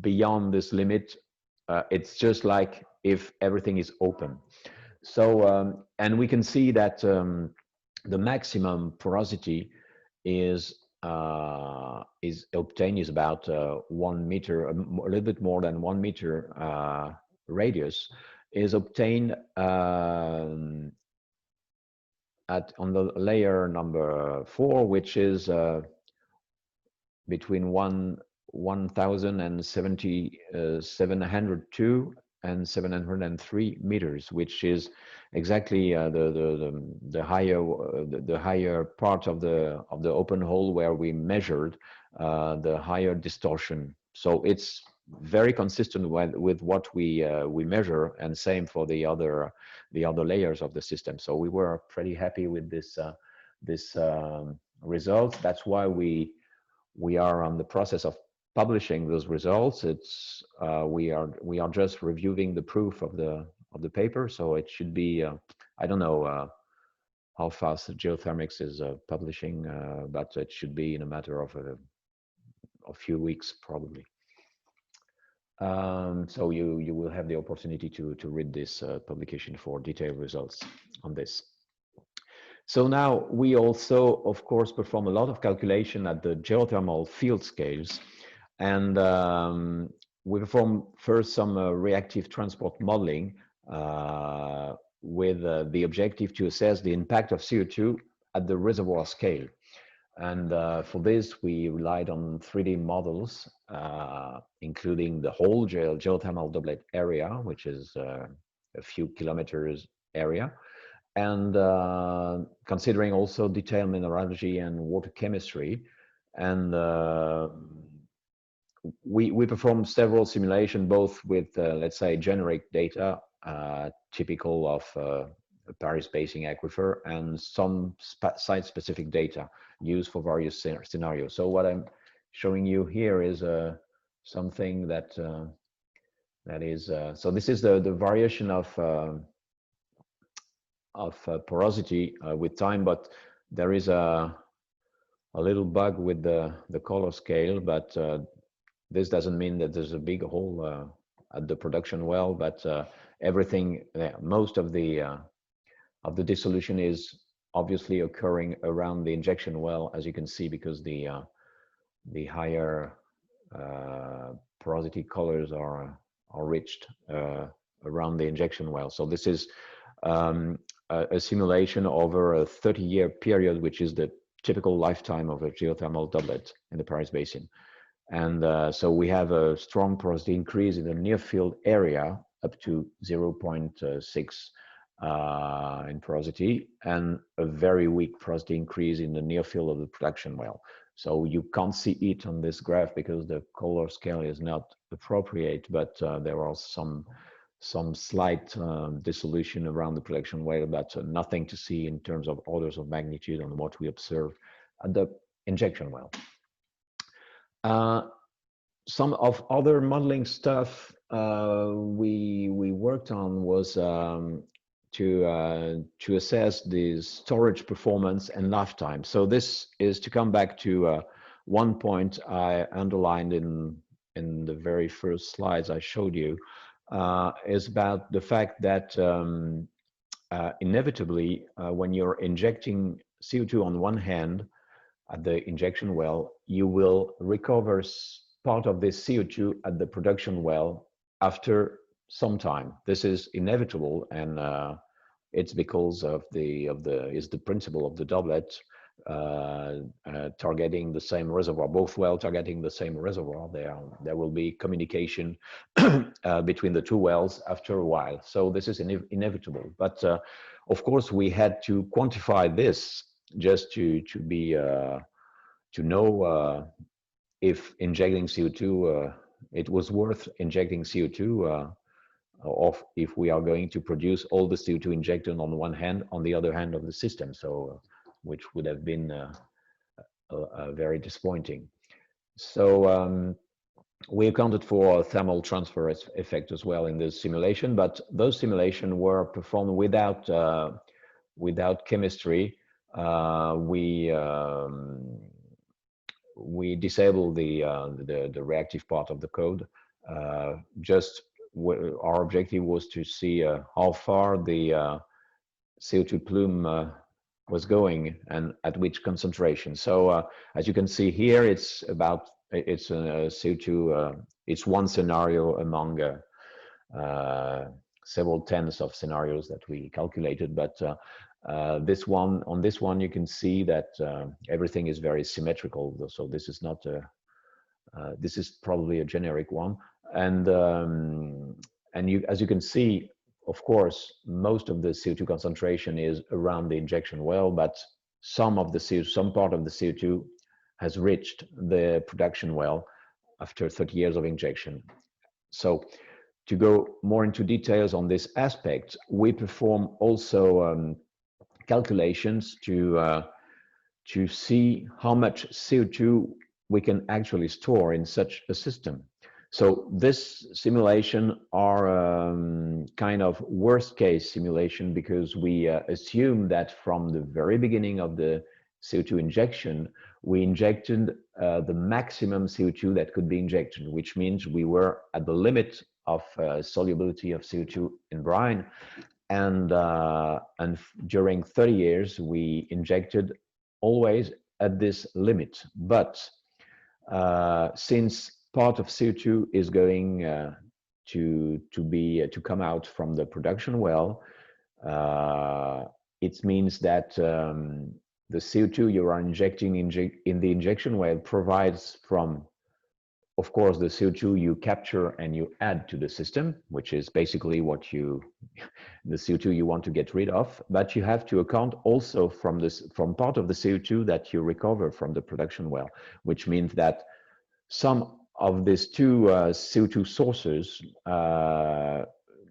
beyond this limit, it's just like if everything is open. So and we can see that the maximum porosity is obtained is about 1 meter, a little bit more than 1 meter radius, is obtained on the layer number 4, which is between 702 and 703 meters, which is exactly the higher part of the open hole where we measured the higher distortion. So it's very consistent with what we measure, and same for the other layers of the system. So we were pretty happy with this results. That's why we are on the process of publishing those results. It's we are just reviewing the proof of the paper, so it should be I don't know how fast Geothermics is publishing, but it should be in a matter of a few weeks probably. So you will have the opportunity to read this publication for detailed results on this. So now we also, of course, perform a lot of calculation at the geothermal field scales, and we perform first some reactive transport modeling with the objective to assess the impact of CO2 at the reservoir scale. And for this, we relied on 3D models, including the whole geothermal doublet area, which is a few kilometers area, and considering also detailed mineralogy and water chemistry. And we performed several simulations, both with, let's say, generic data, typical of a Paris Basin aquifer, and some site-specific data used for various scenarios. So what I'm showing you here is something that is, so this is the variation of porosity with time, but there is a little bug with the color scale, but this doesn't mean that there's a big hole at the production well, but everything, most of the dissolution is obviously occurring around the injection well, as you can see, because the higher porosity colors are reached around the injection well. So this is a simulation over a 30-year period, which is the typical lifetime of a geothermal doublet in the Paris Basin. And so we have a strong porosity increase in the near field area up to 0.6 in porosity, and a very weak porosity increase in the near field of the production well. So you can't see it on this graph because the color scale is not appropriate, but there are some slight dissolution around the production well, but nothing to see in terms of orders of magnitude on what we observe at the injection well. Some of other modeling stuff we worked on was to assess the storage performance and lifetime. So this is to come back to one point I underlined in the very first slides I showed you, is about the fact that inevitably when you're injecting CO2 on one hand at the injection well, you will recover part of this CO2 at the production well after some time. This is inevitable, and it's because of the principle of the doublet, targeting the same reservoir, both wells targeting the same reservoir. There will be communication between the two wells after a while. So this is inevitable. But of course, we had to quantify this just to know if injecting CO2, it was worth injecting CO2, or if we are going to produce all the CO2 injected on one hand, on the other hand of the system. So, which would have been very disappointing. So we accounted for thermal transfer effect as well in this simulation, but those simulations were performed without chemistry. We disabled the reactive part of the code. Just our objective was to see how far the CO2 plume was going and at which concentration. So as you can see here, it's a CO2. It's one scenario among several tens of scenarios that we calculated, but on this one you can see that everything is very symmetrical. So this is not this is probably a generic one, and as you can see, of course, most of the CO2 concentration is around the injection well, but some part of the CO2 has reached the production well after 30 years of injection. So to go more into details on this aspect, we perform also calculations to see how much CO2 we can actually store in such a system. So this simulation are kind of worst case simulation, because we assume that from the very beginning of the CO2 injection, we injected the maximum CO2 that could be injected, which means we were at the limit of solubility of CO2 in brine, and during 30 years we injected always at this limit. But since part of CO2 is going to come out from the production well, it means that the CO2 you are injecting in the injection well provides from, of course, the CO2 you capture and you add to the system, which is basically the CO2 you want to get rid of. But you have to account also from part of the CO2 that you recover from the production well, which means that some of these two CO2 sources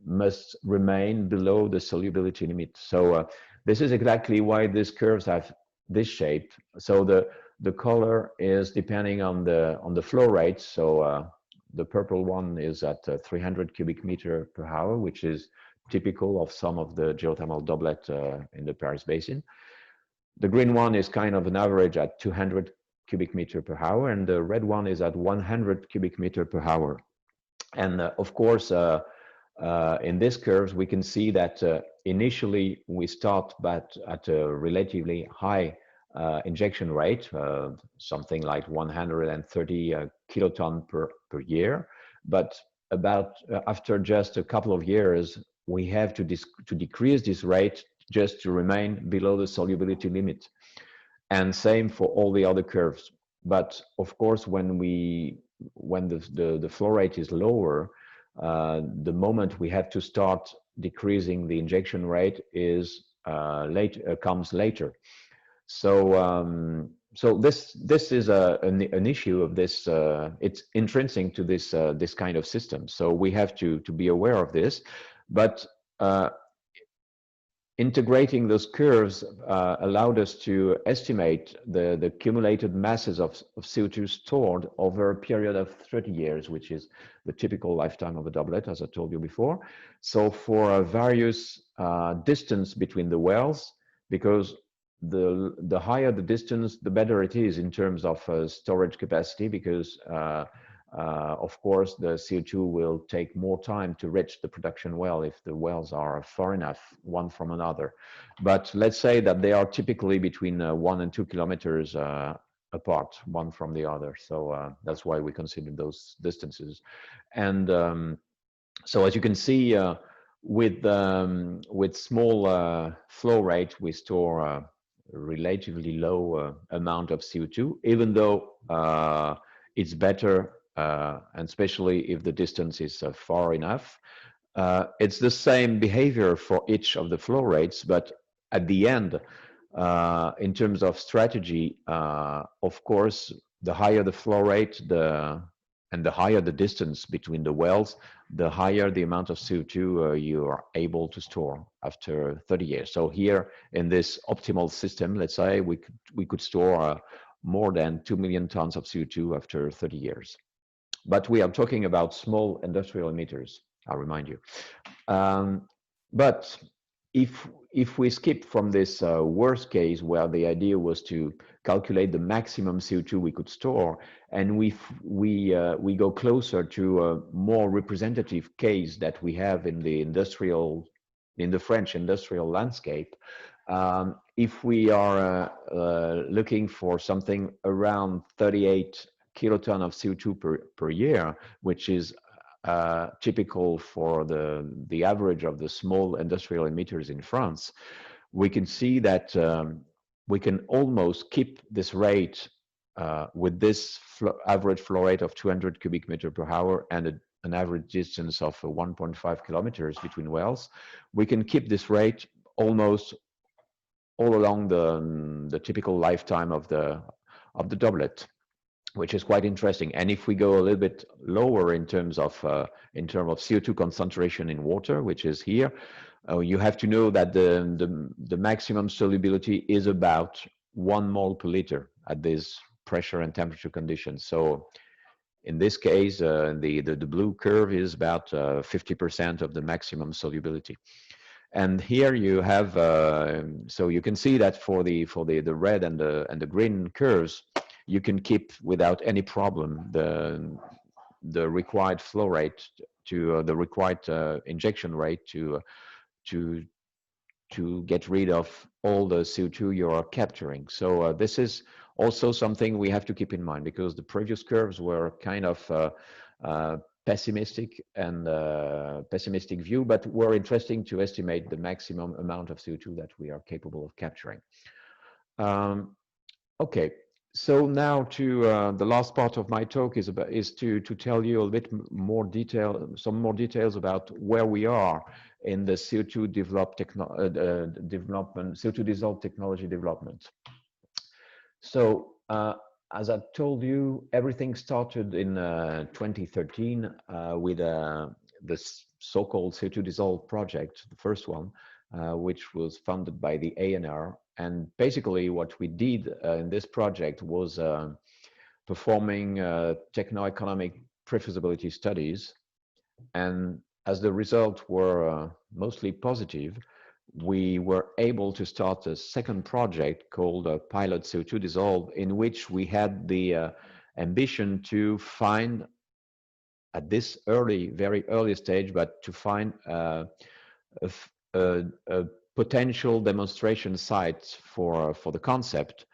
must remain below the solubility limit. So this is exactly why these curves have this shape. So the color is depending on the flow rate. So the purple one is at 300 cubic meter per hour, which is typical of some of the geothermal doublet in the Paris Basin. The green one is kind of an average at 200 cubic meter per hour, and the red one is at 100 cubic meter per hour. And of course, in these curves, we can see that initially we start at a relatively high injection rate, something like 130 kiloton per year. But after just a couple of years, we have to decrease this rate just to remain below the solubility limit. And same for all the other curves. But of course, when the flow rate is lower, the moment we have to start decreasing the injection rate comes later. So this is an issue of this. It's intrinsic to this kind of system. So we have to be aware of this. But integrating those curves allowed us to estimate the accumulated masses of CO2 stored over a period of 30 years, which is the typical lifetime of a doublet, as I told you before. So for various distance between the wells, because the higher the distance, the better it is in terms of storage capacity, because of course, the CO2 will take more time to reach the production well if the wells are far enough one from another. But let's say that they are typically between 1 and 2 kilometers apart, one from the other. So that's why we consider those distances. And So as you can see, with small flow rate, we store a relatively low amount of CO2, even though it's better, and especially if the distance is far enough. It's the same behavior for each of the flow rates, but at the end, in terms of strategy, of course, the higher the flow rate, and the higher the distance between the wells, the higher the amount of CO2 you are able to store after 30 years. So here in this optimal system, let's say we could store more than 2 million tons of CO2 after 30 years. But we are talking about small industrial emitters, I remind you. But if we skip from this worst case where the idea was to calculate the maximum CO2 we could store, and we go closer to a more representative case that we have in the French industrial landscape, if we are looking for something around 38 kiloton of CO2 per year, which is typical for the average of the small industrial emitters in France, we can see that we can almost keep this rate with this average flow rate of 200 cubic meter per hour and an average distance of 1.5 kilometers between wells. We can keep this rate almost all along the typical lifetime of the doublet, which is quite interesting. And if we go a little bit lower in terms of CO2 concentration in water, which is here, you have to know that the maximum solubility is about 1 mole per liter at this pressure and temperature conditions. So in this case, the blue curve is about 50% of the maximum solubility. And here you have, so you can see that for the red and the green curves, you can keep without any problem the required flow rate to the required injection rate to get rid of all the CO2 you are capturing. So this is also something we have to keep in mind, because the previous curves were kind of pessimistic view, but were interesting to estimate the maximum amount of CO2 that we are capable of capturing. Okay, so now to the last part of my talk is to tell you a bit more detail, some more details about where we are in the CO2 CO2 dissolved technology development. So as I told you, everything started in 2013 with this so-called CO2 Dissolved project, the first one, which was funded by the ANR. And basically what we did in this project was performing techno-economic pre-feasibility studies. And as the results were mostly positive, we were able to start a second project called Pilot CO2 Dissolved, in which we had the ambition to find, at this very early stage, but to find a potential demonstration site for the concept,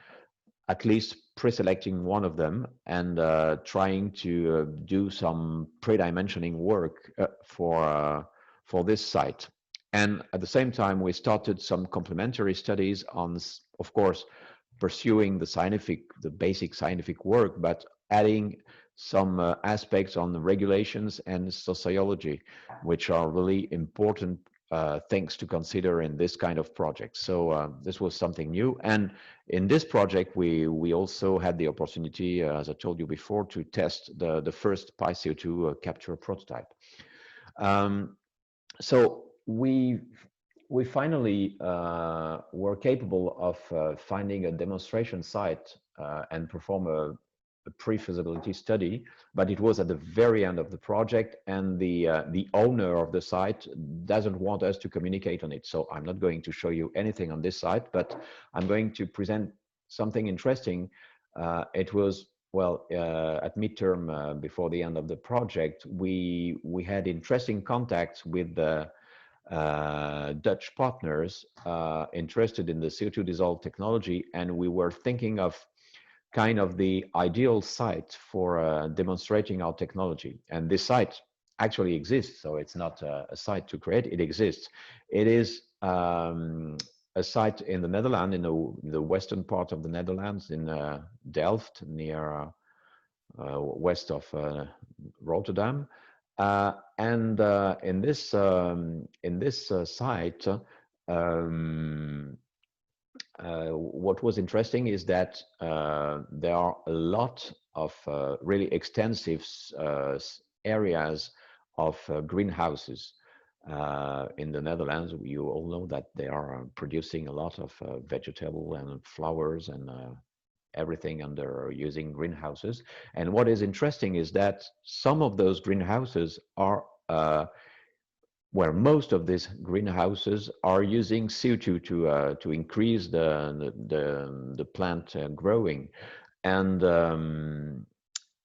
at least pre-selecting one of them and trying to do some pre-dimensioning work for this site. And at the same time, we started some complementary studies on, of course, pursuing the basic scientific work, but adding some aspects on the regulations and sociology, which are really important things to consider in this kind of project. So this was something new. And in this project, we also had the opportunity, as I told you before, to test the first PyCO2 capture prototype. So we finally were capable of finding a demonstration site and perform a pre-feasibility study, but it was at the very end of the project, and the owner of the site doesn't want us to communicate on it. So I'm not going to show you anything on this site, but I'm going to present something interesting. It was, well, at midterm before the end of the project, we had interesting contacts with the Dutch partners interested in the CO2 dissolved technology, and we were thinking of kind of the ideal site for demonstrating our technology. And this site actually exists. So it's not a site to create, it exists. It is a site in the Netherlands, in the western part of the Netherlands, in Delft, near west of Rotterdam. And in this site, what was interesting is that there are a lot of really extensive areas of greenhouses in the Netherlands. You all know that they are producing a lot of vegetable and flowers and everything under using greenhouses. And what is interesting is that some of those greenhouses are where most of these greenhouses are using CO2 to increase the plant growing. And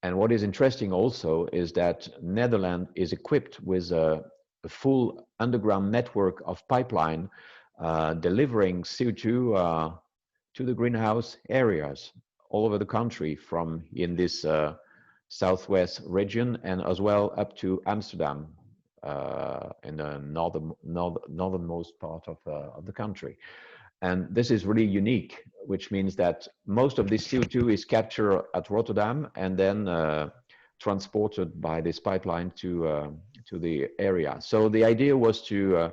what is interesting also is that Netherlands is equipped with a full underground network of pipeline delivering CO2 to the greenhouse areas all over the country, from in this southwest region and as well up to Amsterdam in the northernmost part of the country. And this is really unique, which means that most of this CO2 is captured at Rotterdam and then transported by this pipeline to the area. So the idea was and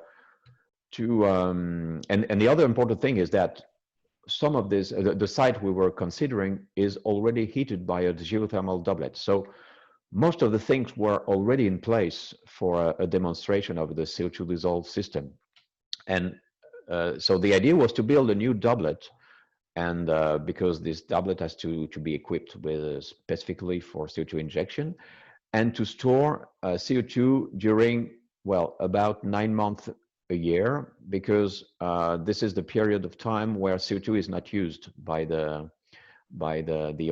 the other important thing is that some of this, the site we were considering is already heated by a geothermal doublet. So most of the things were already in place for a demonstration of the CO2 dissolved system. And so the idea was to build a new doublet, and because this doublet has to be equipped with specifically for CO2 injection, and to store CO2 during, well, about 9 months a year, because this is the period of time where CO2 is not used by the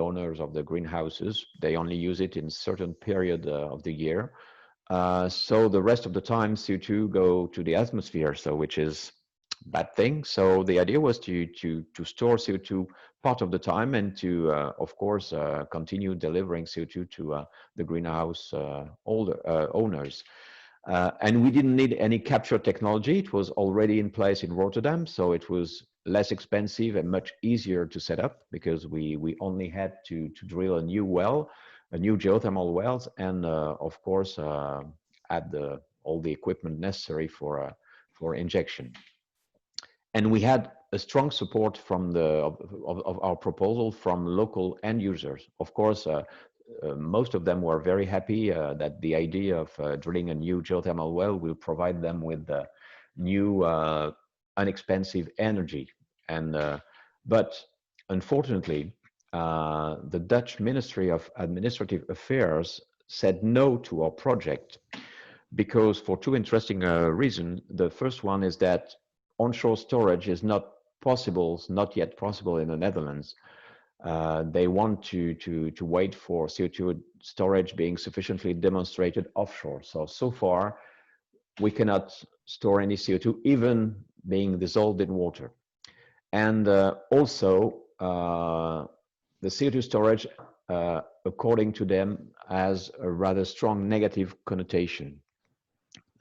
owners of the greenhouses. They only use it in certain period of the year. So the rest of the time CO2 go to the atmosphere, so which is bad thing. So the idea was to store CO2 part of the time and to of course continue delivering CO2 to the greenhouse owners. And we didn't need any capture technology. It was already in place in Rotterdam, so it was less expensive and much easier to set up, because we only had to drill a new well, a new geothermal wells, and of course add all the equipment necessary for injection. And we had a strong support from of our proposal from local end users. Of course, most of them were very happy that the idea of drilling a new geothermal well will provide them with new inexpensive energy. And but unfortunately, the Dutch Ministry of Administrative Affairs said no to our project, because for two interesting reasons. The first one is that onshore storage is not yet possible in the Netherlands. They want to wait for CO2 storage being sufficiently demonstrated offshore. So far, we cannot store any CO2, even being dissolved in water. And also, the CO2 storage, according to them, has a rather strong negative connotation,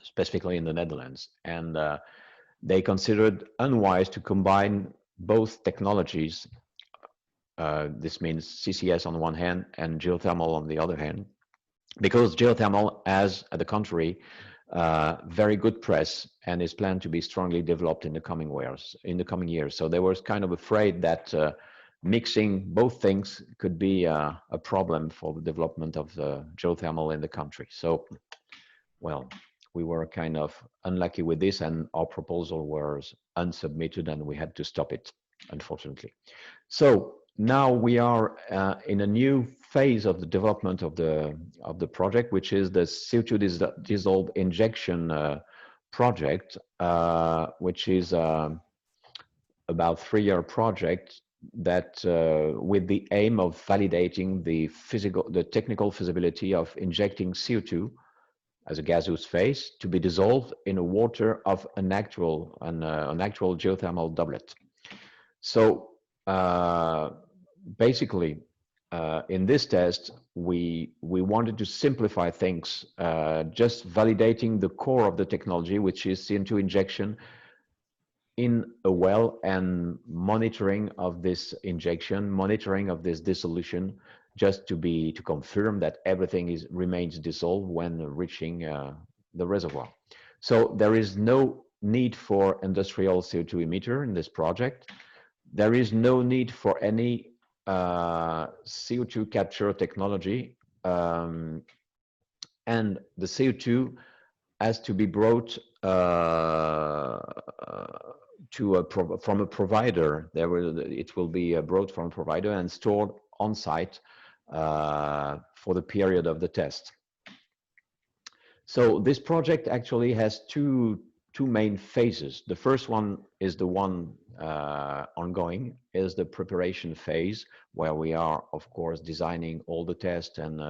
specifically in the Netherlands. And they considered unwise to combine both technologies. This means CCS on the one hand and geothermal on the other hand, because geothermal has, at the contrary, very good press and is planned to be strongly developed in the coming years. So they were kind of afraid that mixing both things could be a problem for the development of the geothermal in the country. So, well, we were kind of unlucky with this, and our proposal was unsubmitted, and we had to stop it, unfortunately. So now we are in a new phase of the development of the project, which is the CO2 dissolved injection project, which is about 3-year project that with the aim of validating the technical feasibility of injecting CO2 as a gaseous phase to be dissolved in a water of an actual geothermal doublet. So basically, in this test, we wanted to simplify things, just validating the core of the technology, which is CO2 injection in a well, and monitoring of this injection, monitoring of this dissolution, just to confirm that everything remains dissolved when reaching the reservoir. So there is no need for industrial CO2 emitter in this project. There is no need for any CO2 capture technology, and the CO2 has to be brought from a provider. It will be brought from a provider and stored on site for the period of the test. So this project actually has two main phases. The first one is the one ongoing, is the preparation phase, where we are, of course, designing all the tests and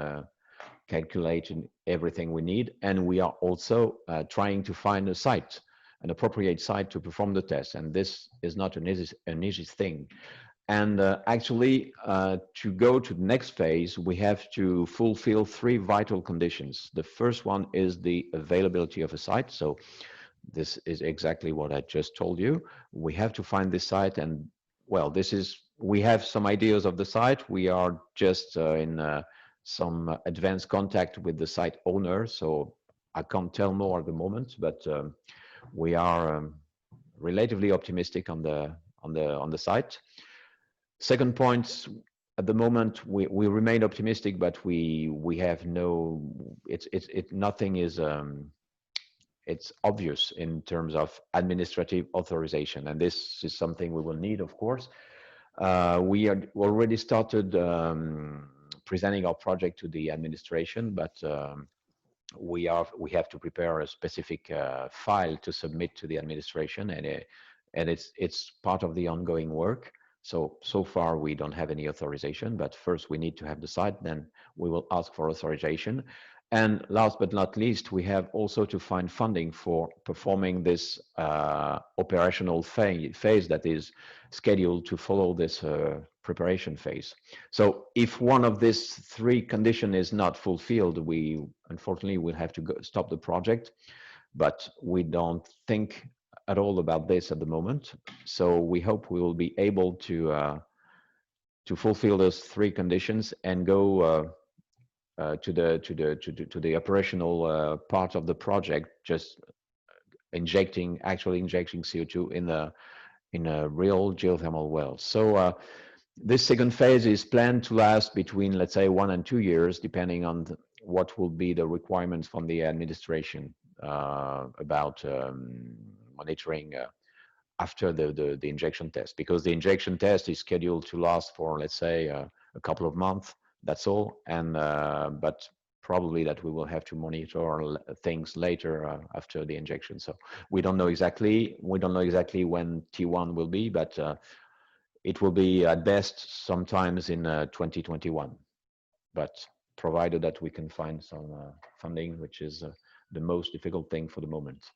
calculating everything we need. And we are also trying to find a site, an appropriate site to perform the test. And this is not an easy thing. And actually, to go to the next phase, we have to fulfill three vital conditions. The first one is the availability of a site. So this is exactly what I just told you. We have to find this site, and well, we have some ideas of the site. We are just in some advanced contact with the site owner, so I can't tell more at the moment, but we are relatively optimistic on the site. Second point, at the moment we remain optimistic, but we have nothing is it's obvious in terms of administrative authorization, and this is something we will need, of course. We are already started presenting our project to the administration, but we have to prepare a specific file to submit to the administration, and it's part of the ongoing work. So far we don't have any authorization, but first we need to have the site, then we will ask for authorization. And last but not least, we have also to find funding for performing this operational phase that is scheduled to follow this preparation phase. So if one of these three conditions is not fulfilled, we unfortunately will have to stop the project, but we don't think at all about this at the moment. So we hope we will be able to fulfill those three conditions and go to the operational part of the project, just actually injecting CO2 in a real geothermal well. So this second phase is planned to last between, let's say, 1 and 2 years, depending on what will be the requirements from the administration about monitoring after the injection test, because the injection test is scheduled to last for, let's say, a couple of months. That's all. And but probably that we will have to monitor things later after the injection. So we don't know exactly. We don't know exactly when T1 will be, but it will be at best sometimes in 2021. But provided that we can find some funding, which is the most difficult thing for the moment.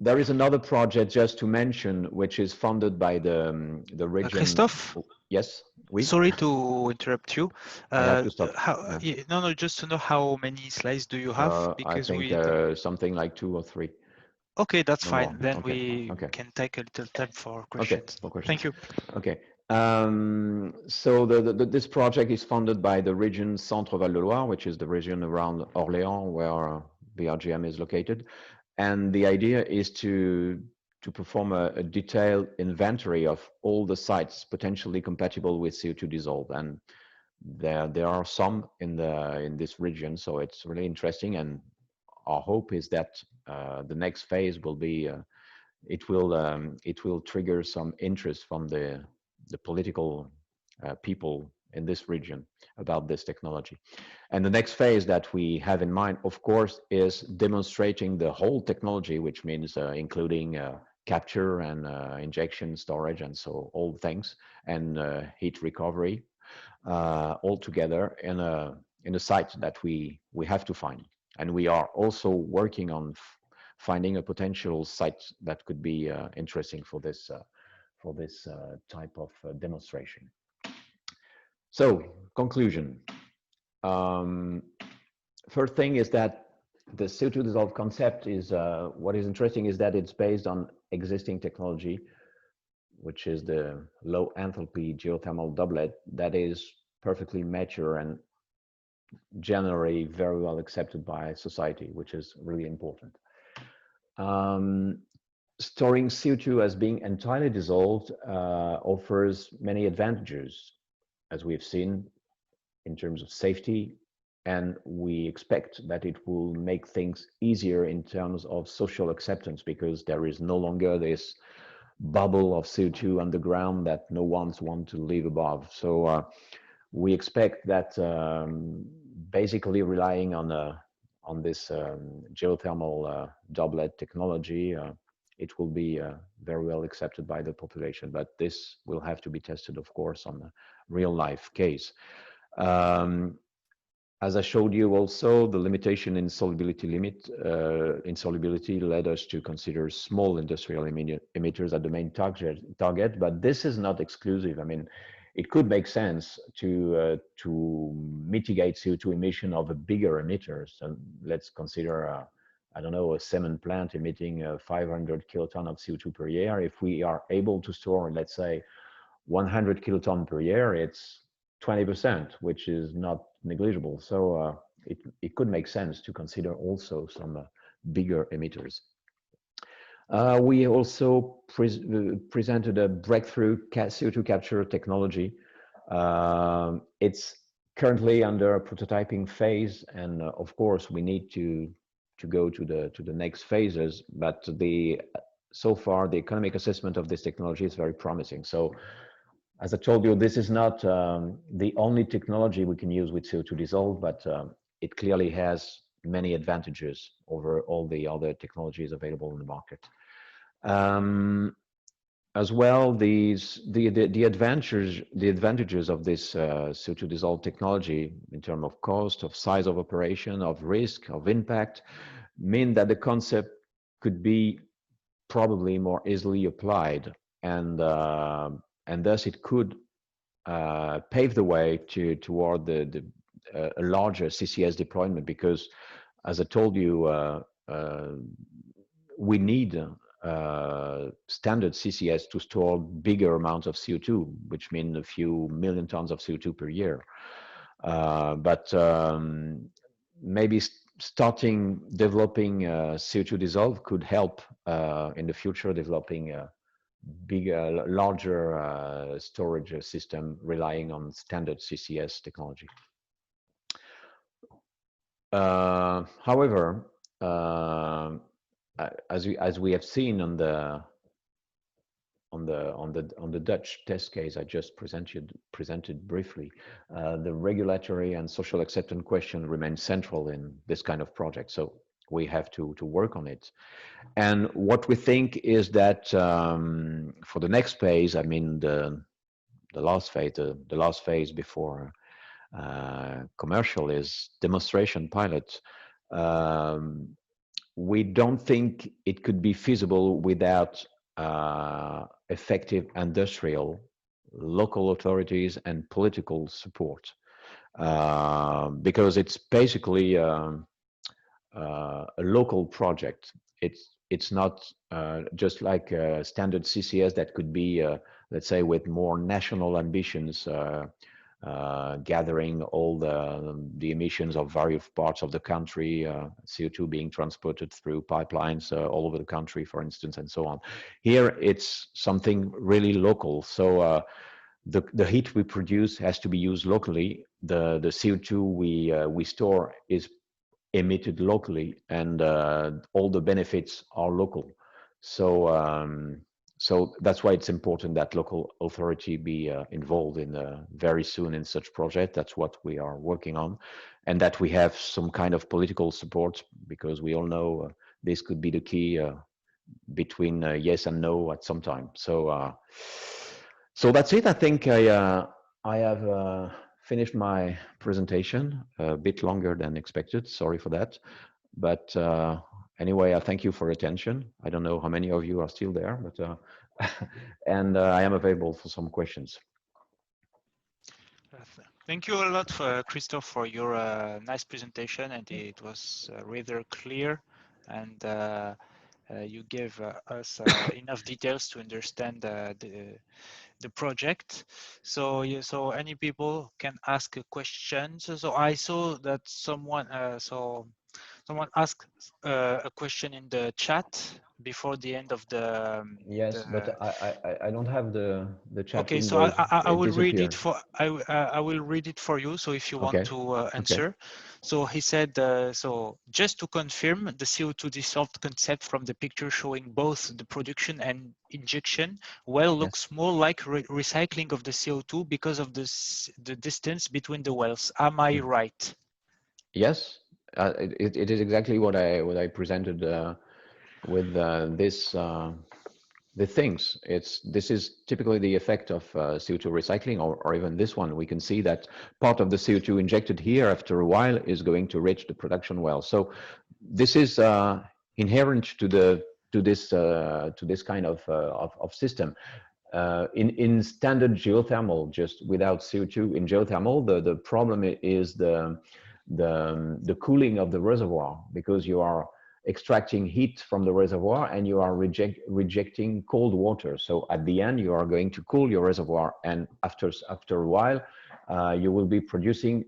There is another project, just to mention, which is funded by the region. Christophe? Yes. Oui. Sorry to interrupt you. I have to stop. No, just to know how many slides do you have? Because I think something like 2 or 3. Okay, that's No fine. more. Then Okay. we can take a little time for questions. Okay, for questions. Thank you. Okay. So this project is funded by the region Centre-Val de Loire, which is the region around Orléans, where BRGM is located. And the idea is to perform a detailed inventory of all the sites potentially compatible with CO2 dissolved. And there are some in this region, so it's really interesting. And our hope is that the next phase will be it will trigger some interest from the political people in this region about this technology. And the next phase that we have in mind, of course, is demonstrating the whole technology, which means including capture and injection, storage, and so all things, and heat recovery, all together in a site that we have to find. And we are also working on finding a potential site that could be interesting for this type of demonstration. So, conclusion. First thing is that the CO2 dissolved concept is, what is interesting is that it's based on existing technology, which is the low enthalpy geothermal doublet that is perfectly mature and generally very well accepted by society, which is really important. Storing CO2 as being entirely dissolved offers many advantages, as we've seen, in terms of safety, and we expect that it will make things easier in terms of social acceptance, because there is no longer this bubble of CO2 underground that no one wants to live above. So we expect that basically relying on this geothermal doublet technology, it will be very well accepted by the population. But this will have to be tested, of course, on a real life case. As I showed you also, the limitation in solubility led us to consider small industrial emitters as the main target, but this is not exclusive. I mean, it could make sense to mitigate CO2 emission of a bigger emitter. So let's consider, I don't know, a cement plant emitting 500 kiloton of CO2 per year. If we are able to store, let's say, 100 kiloton per year, it's 20%, which is not negligible. So it could make sense to consider also some bigger emitters. We also presented a breakthrough CO2 capture technology. It's currently under a prototyping phase, and of course we need to go to the next phases. But so far the economic assessment of this technology is very promising. So, as I told you, this is not the only technology we can use with CO2 dissolved, but it clearly has many advantages over all the other technologies available in the market. As well, the advantages of this CO2 dissolved technology in terms of cost, of size of operation, of risk, of impact, mean that the concept could be probably more easily applied, and thus it could pave the way toward a larger CCS deployment, because, as I told you, we need standard CCS to store bigger amounts of CO2, which means a few million tons of CO2 per year. But maybe starting developing CO2 dissolved could help in the future developing bigger, larger storage system relying on standard CCS technology. However, as we have seen on the Dutch test case I just presented briefly, the regulatory and social acceptance question remains central in this kind of project. So we have to work on it. And what we think is that for the next phase, I mean the last phase before commercial is demonstration pilot. We don't think it could be feasible without effective industrial, local authorities and political support, because it's basically a local project. It's not just like a standard CCS that could be, let's say, with more national ambitions, gathering all the emissions of various parts of the country, CO2 being transported through pipelines all over the country, for instance, and so on. Here, it's something really local. So the heat we produce has to be used locally. The CO2 we store is emitted locally, and all the benefits are local. So so that's why it's important that local authority be involved in very soon in such project. That's what we are working on, and that we have some kind of political support, because we all know this could be the key between yes and no at some time. So so that's it. I think I have finished my presentation, a bit longer than expected. Sorry for that. But anyway, I thank you for your attention. I don't know how many of you are still there, but and I am available for some questions. Thank you a lot, Christophe, for your nice presentation, and it was rather clear, and you gave us enough details to understand the project. So yeah, so any people can ask a question. So I saw that someone someone asked a question in the chat before the end of the Yes, but I don't have the chat Okay, so window. I It will read it disappeared. for I will read it for you. So if you want Okay. to Okay. answer, so he said so just to confirm the CO2 dissolved concept from the picture showing both the production and injection well looks Yes. more like recycling of the CO2 because of the distance between the wells. Am I Mm. right? Yes. It is exactly what I presented with this. The things. This is typically the effect of CO2 recycling, or even this one. We can see that part of the CO2 injected here after a while is going to reach the production well. So this is inherent to this kind of system. In standard geothermal, just without CO2 in geothermal, the problem is the cooling of the reservoir, because you are extracting heat from the reservoir and you are rejecting cold water. So at the end, you are going to cool your reservoir, and after a while, you will be producing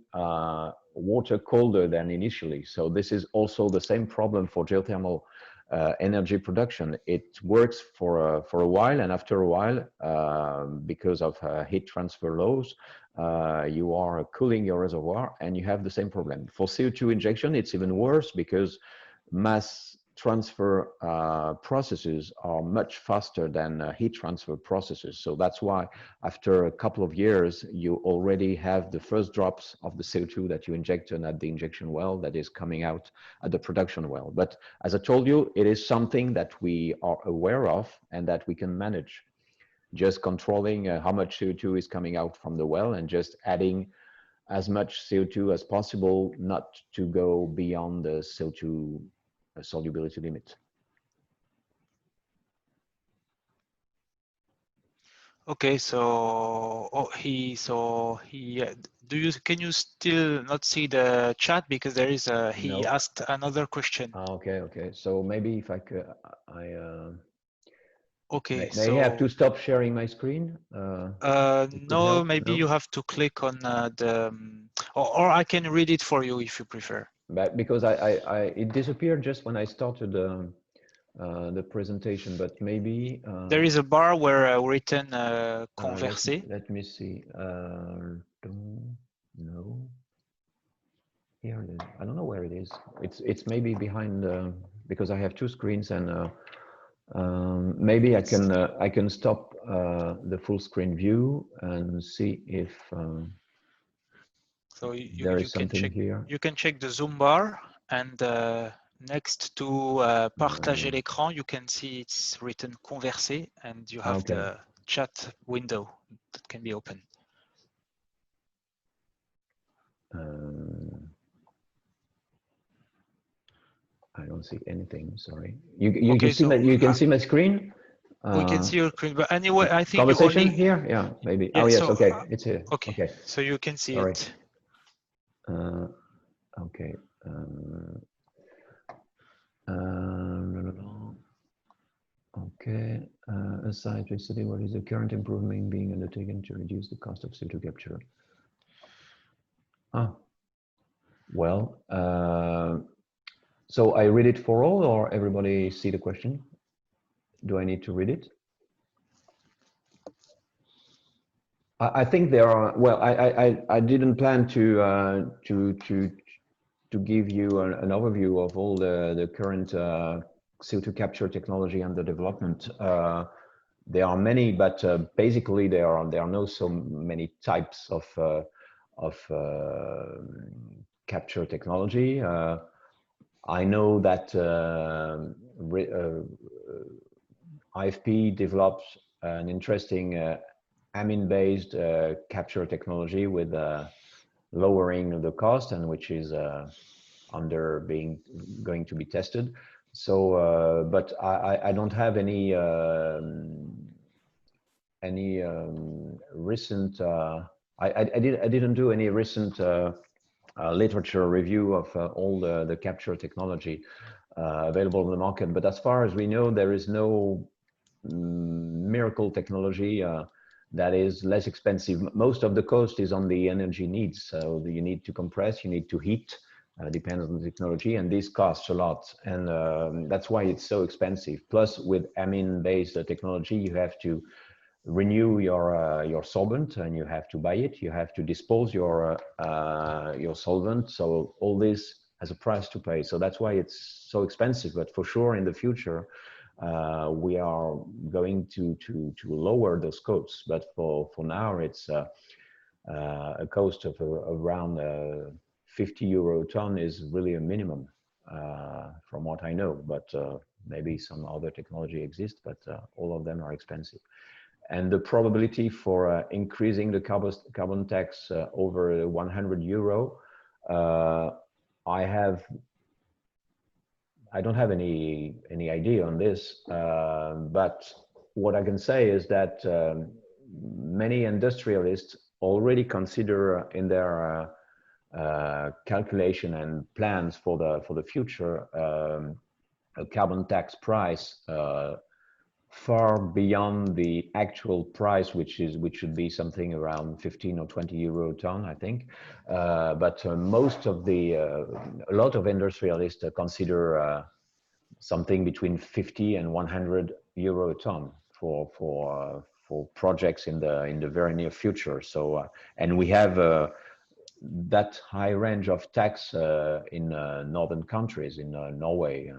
water colder than initially. So this is also the same problem for geothermal energy production. It works for a while, and after a while, because of heat transfer laws, you are cooling your reservoir and you have the same problem. For CO2 injection, it's even worse, because mass transfer processes are much faster than heat transfer processes. So that's why after a couple of years, you already have the first drops of the CO2 that you injected at the injection well that is coming out at the production well. But as I told you, it is something that we are aware of and that we can manage. Just controlling how much CO2 is coming out from the well and just adding as much CO2 as possible, not to go beyond the CO2 solubility limit. Okay, so can you still not see the chat, because there is he No. asked another question. Okay. So maybe if I could, Okay, may I have to so stop sharing my screen? It could no, help. maybe No, you have to click on or I can read it for you if you prefer. but because it disappeared just when I started the presentation. But maybe There is a bar where written converser. let me see. No, here it is. I don't know where it is. It's maybe behind because I have two screens, and maybe I can stop the full screen view and see if So there is something here. you can check the zoom bar, and next to partager l'écran, you can see it's written converser, and you have Okay. the chat window that can be open. I don't see anything. Sorry. You Okay, see so you can see my screen. we can see your screen, but anyway, I think you Conversation only here. Yeah, maybe. yeah. Oh yes. So Okay, it's here. okay, Okay. so you can see Sorry. it. Okay. Okay. Aside electricity, what is the current improvement being undertaken to reduce the cost of CO2 capture? Well, so I read it for all, or everybody see the question? Do I need to read it? I think there are. Well, I didn't plan to give you an overview of all the current CO2 capture technology under development. There are many, but basically there are no so many types of capture technology. I know that IFP developed an interesting amine-based capture technology with lowering the cost, and which is going to be tested. So, but I don't have any recent I didn't do any recent literature review of all the capture technology available in the market, but as far as we know, there is no miracle technology that is less expensive. Most of the cost is on the energy needs. So you need to compress, you need to heat, depends on the technology, and this costs a lot. And that's why it's so expensive. Plus with amine-based technology, you have to renew your solvent and you have to buy it. You have to dispose your solvent. So all this has a price to pay. So that's why it's so expensive. But for sure in the future, we are going to lower those costs, but for now it's a cost of around 50 euro a ton is really a minimum from what I know, but maybe some other technology exists, but all of them are expensive. And the probability for increasing the carbon tax over 100 euro, I don't have any idea on this, but what I can say is that many industrialists already consider in their calculation and plans for the future a carbon tax price far beyond the actual price, which should be something around 15 or 20 euro a ton, I think. But most of a lot of industrialists consider something between 50 and 100 euro a ton for projects in the very near future. So and we have that high range of tax in northern countries, in Norway,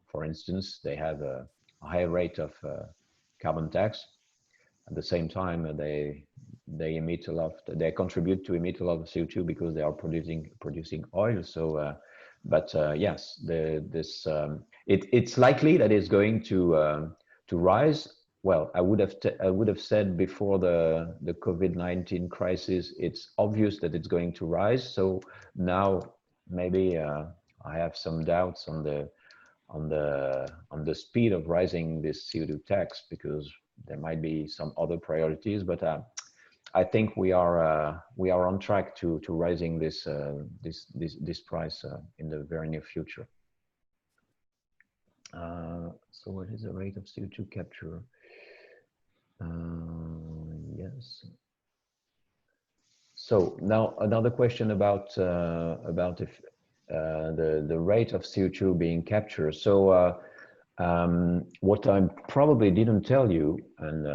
for instance. They have a high rate of carbon tax. At the same time, they emit a lot. They contribute to emit a lot of CO2 because they are producing oil. So, but yes, it's likely that it's going to rise. Well, I would have said before the COVID-19 crisis, it's obvious that it's going to rise. So now maybe I have some doubts on the speed of rising this CO2 tax, because there might be some other priorities. But I think we are on track to rising this price in the very near future. So what is the rate of CO2 capture? Yes. So now another question about if the rate of CO2 being captured. So what I probably didn't tell you, and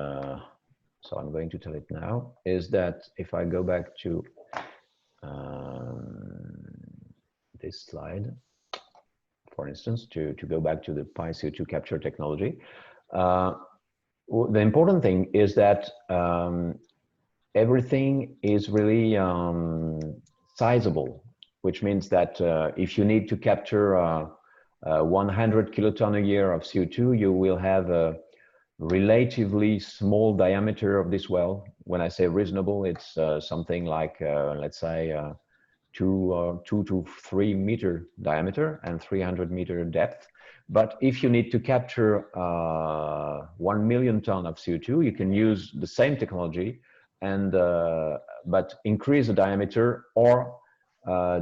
so I'm going to tell it now, is that if I go back to this slide, for instance, to go back to the Pi CO2 capture technology, the important thing is that everything is really sizable, which means that if you need to capture 100 kiloton a year of CO2, you will have a relatively small diameter of this well. When I say reasonable, it's something like, let's say, 2 to 3 meter diameter and 300 meter depth. But if you need to capture 1 million ton of CO2, you can use the same technology and but increase the diameter or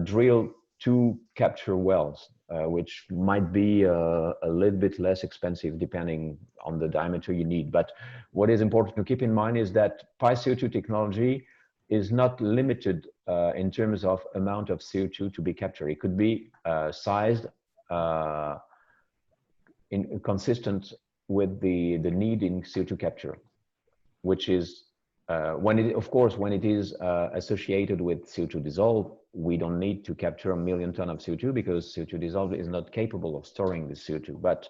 drill 2 capture wells, which might be a little bit less expensive depending on the diameter you need. But what is important to keep in mind is that Pi CO2 technology is not limited in terms of amount of CO2 to be captured. It could be sized consistent with the need in CO2 capture, which is when it is associated with CO2 dissolved, we don't need to capture 1 million ton of CO2 because CO2 dissolved is not capable of storing the CO2. But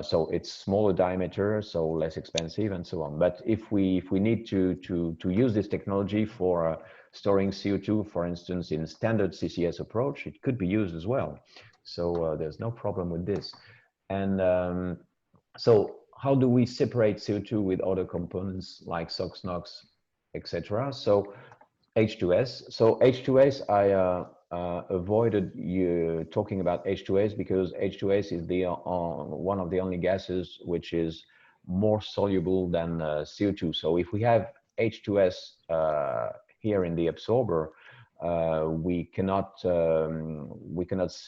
so it's smaller diameter, so less expensive, and so on. But if we need to use this technology for storing CO2, for instance, in standard CCS approach, it could be used as well. So there's no problem with this. And so how do we separate CO2 with other components like SOx, NOx, etc.? So H2S. So H2S, I avoided you talking about H2S because H2S is the one of the only gases which is more soluble than CO2. So if we have H2S here in the absorber, we cannot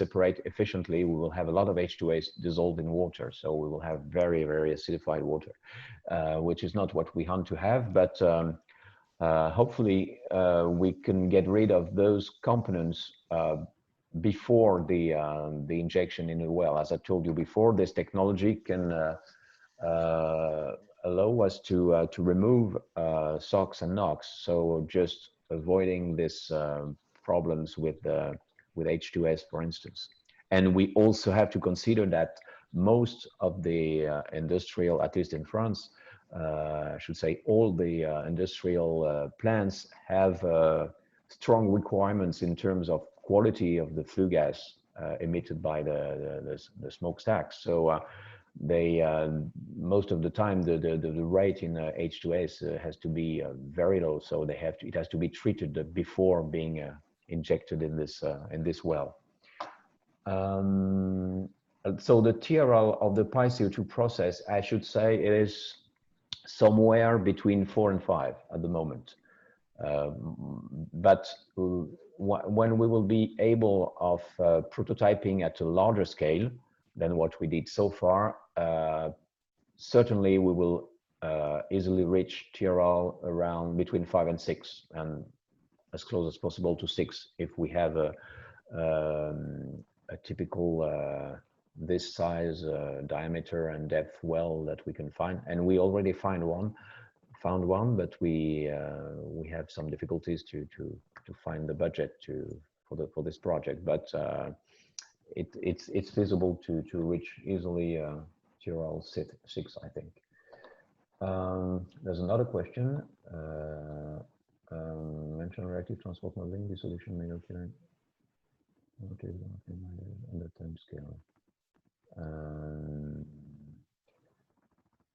separate efficiently. We will have a lot of H2A dissolved in water, so we will have very, very acidified water, which is not what we want to have. But hopefully, we can get rid of those components before the injection in the well. As I told you before, this technology can allow us to remove SOx and NOx, so just avoiding this problems with H2S, for instance. And we also have to consider that most of the industrial, at least in France, I should say all the industrial plants have strong requirements in terms of quality of the flue gas emitted by the smokestacks. So they most of the time the rate in H2S has to be very low, so it has to be treated before being injected in this well. So the TRL of the PyCO2 process, I should say, it is somewhere between 4 and 5 at the moment. But when we will be able of prototyping at a larger scale than what we did so far, certainly we will easily reach TRL around between 5 and 6, and as close as possible to 6 if we have a typical this size, diameter and depth well that we can find. And we already found one, but we have some difficulties to find the budget for this project. But it's feasible to reach easily TRL 6, I think. There's another question. Mention reactive transport modeling, the solution may occur. Okay, on the time scale.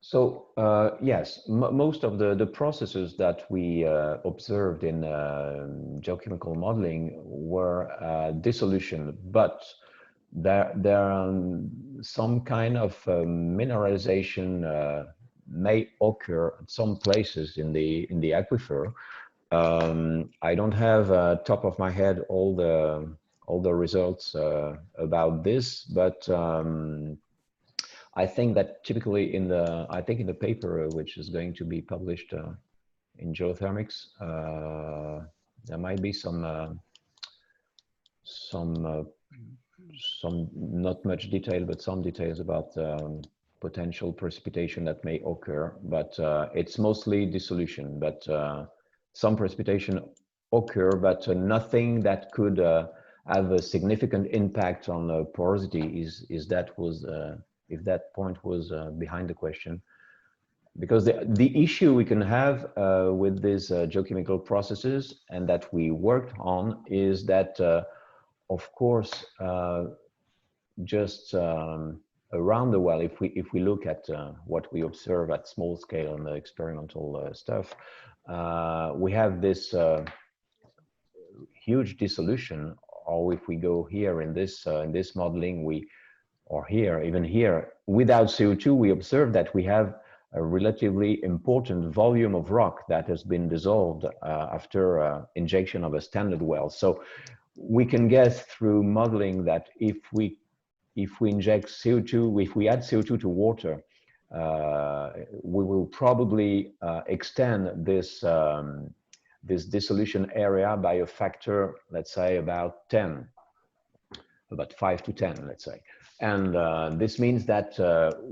So yes, most of the processes that we observed in geochemical modeling were dissolution, but there are some kind of mineralization may occur at some places in the aquifer. I don't have top of my head all the results about this, but I think that typically in the paper which is going to be published in geothermics, there might be some not much detail, but some details about potential precipitation that may occur. But it's mostly dissolution, but some precipitation occur, but nothing that could have a significant impact on porosity. If that point was behind the question, because the issue we can have with these geochemical processes and that we worked on is that, of course, just around the well, if we look at what we observe at small scale on the experimental stuff, we have this huge dissolution. Or if we go here in this modeling, even here, without CO2, we observe that we have a relatively important volume of rock that has been dissolved after injection of a standard well. So we can guess through modeling that if we inject CO2, if we add CO2 to water, we will probably extend this this dissolution area by a factor, let's say about 10, about 5 to 10, let's say. And this means that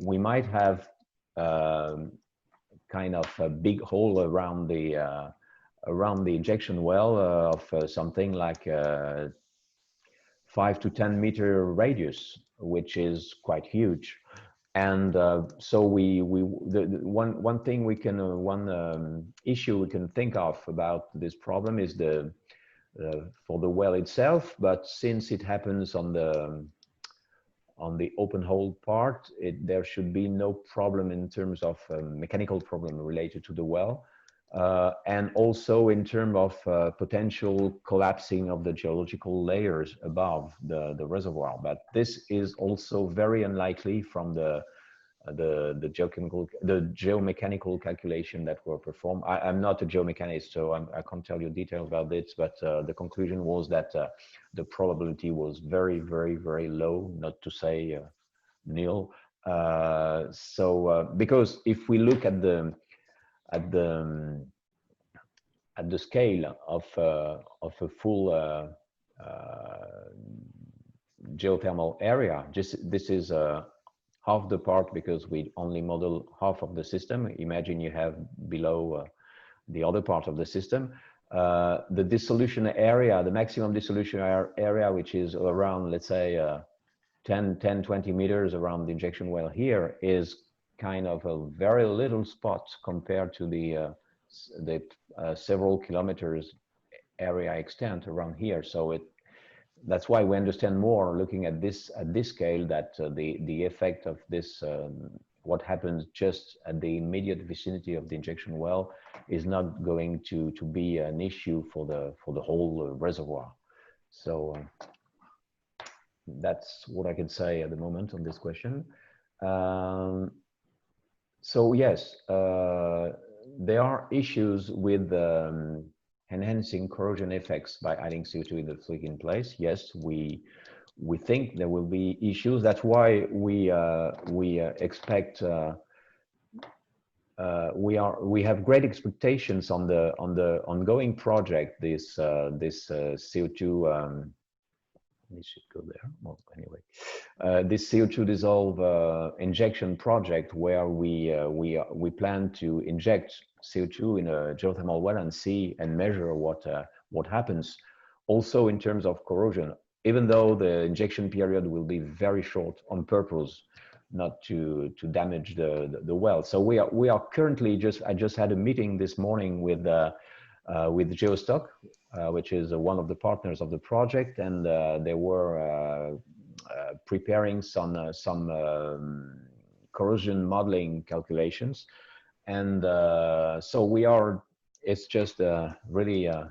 we might have kind of a big hole around the injection well of something like 5 to 10 meter radius, which is quite huge. And so one thing we can issue we can think of about this problem is for the well itself. But since it happens on the open hole part, there should be no problem in terms of mechanical problem related to the well, and also in terms of potential collapsing of the geological layers above the reservoir. But this is also very unlikely from the the geomechanical calculation that were performed. I'm not a geomechanist, so I can't tell you details about this, but the conclusion was that the probability was very, very, very low, not to say nil. Because if we look at the scale of a full geothermal area, this is half the part, because we only model half of the system. Imagine you have below the other part of the system. The dissolution area, the maximum dissolution area, which is around, let's say, 20 meters around the injection well here, is kind of a very little spot compared to the several kilometers area extent around here. So that's why we understand more looking at this scale, that the effect of this, what happens just at the immediate vicinity of the injection well, is not going to be an issue for the whole reservoir. So that's what I can say at the moment on this question. So yes, there are issues with enhancing corrosion effects by adding CO2 in the fluid in place. Yes, we think there will be issues. That's why we expect we have great expectations on the ongoing project. This CO2. This should go there. Well, anyway, this CO2 dissolve injection project, where we plan to inject CO2 in a geothermal well and see and measure what happens. Also in terms of corrosion, even though the injection period will be very short on purpose, not to damage the well. So we are currently I just had a meeting this morning with Geostock, which is one of the partners of the project, and they were preparing some corrosion modeling calculations, and so we are. It's just really a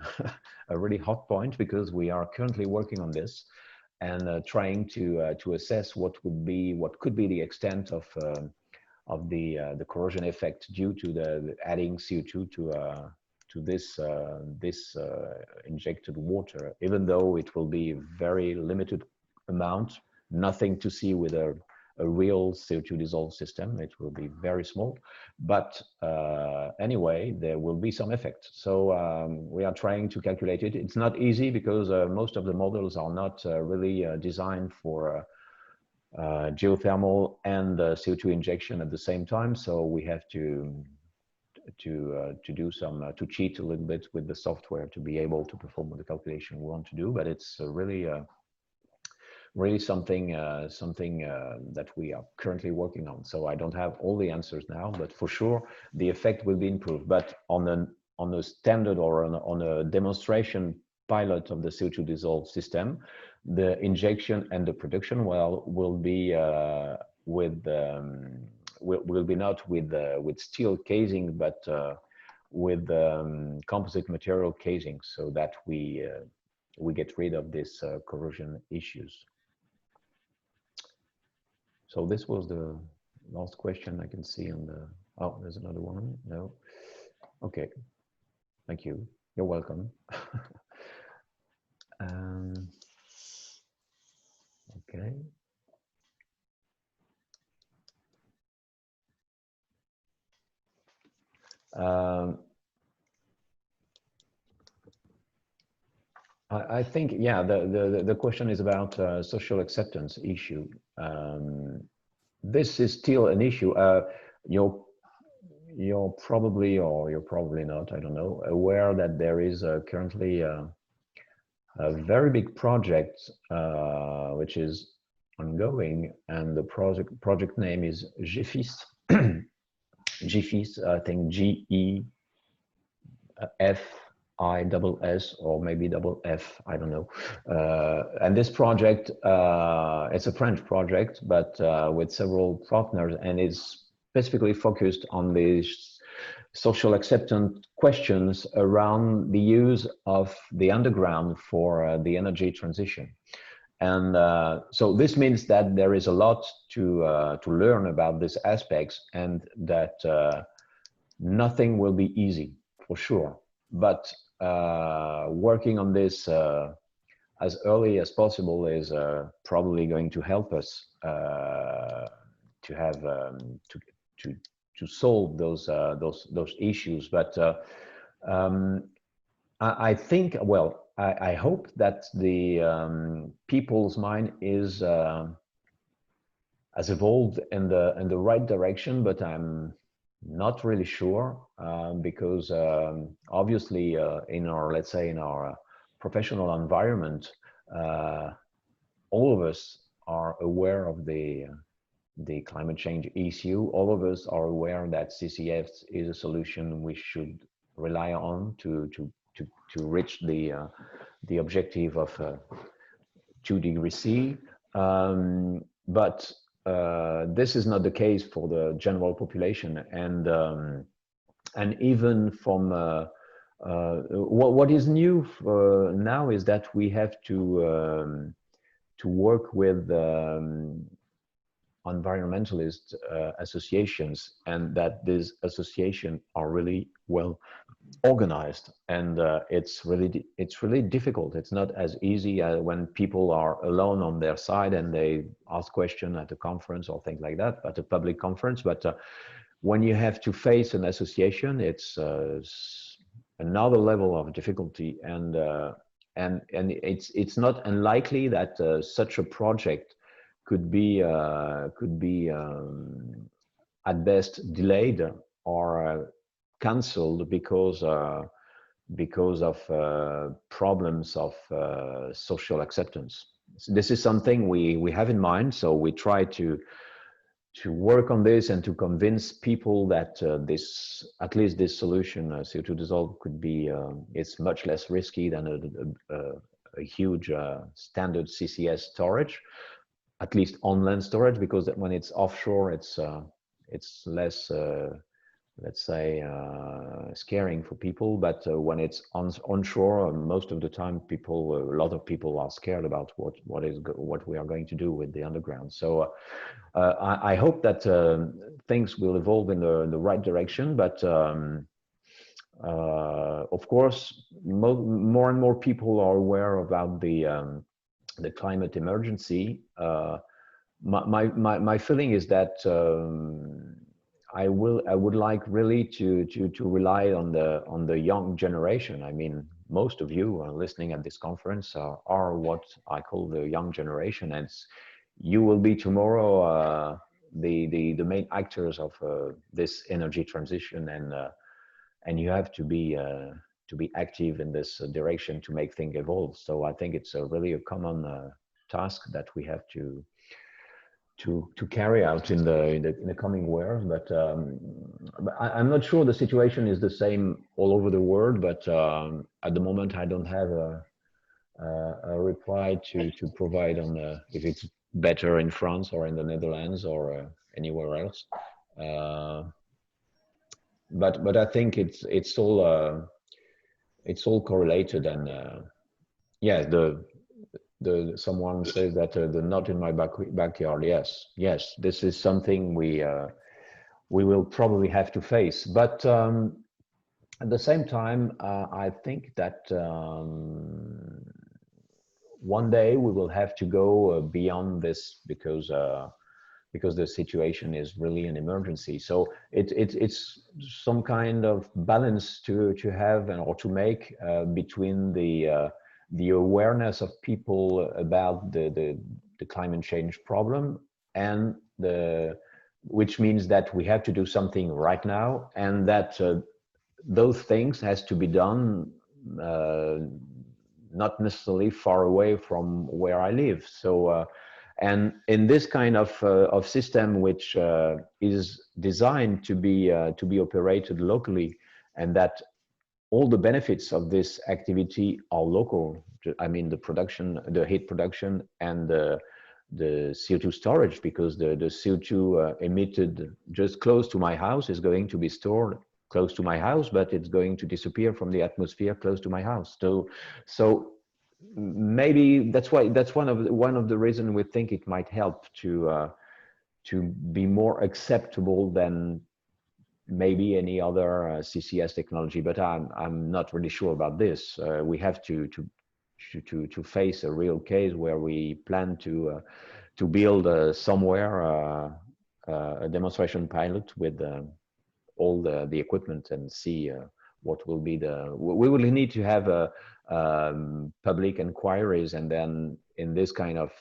really hot point, because we are currently working on this and trying to assess what could be the extent of the corrosion effect due to the adding CO2 to this injected water, even though it will be very limited amount, nothing to see with a real CO2 dissolved system. It will be very small, but anyway, there will be some effect. So we are trying to calculate it. It's not easy, because most of the models are not really designed for geothermal and CO2 injection at the same time. So we have to do some to cheat a little bit with the software to be able to perform the calculation we want to do. But it's really something that we are currently working on. So I don't have all the answers now, but for sure the effect will be improved. But on a standard or on a demonstration pilot of the CO2 dissolved system, the injection and the production well will be will be not with steel casing, but with composite material casing, so that we get rid of this corrosion issues. So this was the last question I can see on the. Oh, there's another one. No. Okay. Thank you. You're welcome. Okay. I think, yeah, the question is about social acceptance issue. This is still an issue. You're probably, or you're probably not, I don't know, aware that there is currently a very big project which is ongoing, and the project name is GEFIS. GEFIS, I think GEFISS, or maybe double F, I don't know. And this project, it's a French project, but with several partners, and is specifically focused on these social acceptance questions around the use of the underground for the energy transition. And so this means that there is a lot to learn about these aspects, and that nothing will be easy for sure. But working on this as early as possible is probably going to help us to have to solve those issues. But I think, well, I hope that the people's mind is has evolved in the right direction, but I'm not really sure because obviously in our, let's say, in our professional environment, all of us are aware of the climate change issue. All of us are aware that CCS is a solution we should rely on to reach the objective of 2 degrees C. But this is not the case for the general population, and even from what is new now is that we have to work with environmentalist associations, and that these associations are really well organized, and it's really difficult. It's not as easy when people are alone on their side and they ask questions at a conference or things like that, at a public conference. But when you have to face an association, it's another level of difficulty, and it's not unlikely that such a project could be at best delayed or cancelled because of problems of social acceptance. So this is something we have in mind. So we try to work on this and to convince people that at least this solution, CO2 Dissolved, could be it's much less risky than a huge standard CCS storage, at least on land storage, because when it's offshore, it's less let's say scaring for people. But when it's onshore, most of the time a lot of people are scared about what we are going to do with the underground. So I hope that things will evolve in the right direction, but of course more and more people are aware about the climate emergency. My feeling is that I would like really to rely on the young generation. I mean, most of you are listening at this conference are what I call the young generation, and you will be tomorrow the main actors of this energy transition, and you have to be active in this direction to make things evolve. So I think it's really a common task that we have to carry out in the coming years. But I'm not sure the situation is the same all over the world. But at the moment, I don't have a reply to provide on if it's better in France or in the Netherlands or anywhere else. But I think it's all correlated, and yeah, someone says that the not in my backyard. Yes, this is something we will probably have to face. But at the same time, I think that one day we will have to go beyond this, because the situation is really an emergency. So it's some kind of balance to have or to make between the awareness of people about the climate change problem, and which means that we have to do something right now, and that those things has to be done not necessarily far away from where I live. So and in this kind of system, which is designed to be operated locally, and that all the benefits of this activity are local. I mean, the heat production, and the CO2 storage, because the CO2 emitted just close to my house is going to be stored close to my house, but it's going to disappear from the atmosphere close to my house. So maybe that's one of the reasons we think it might help to be more acceptable than maybe any other CCS technology, but I'm not really sure about this. We have to face a real case where we plan to build somewhere a demonstration pilot with all the equipment and see what will be we will need to have public inquiries, and then in this kind of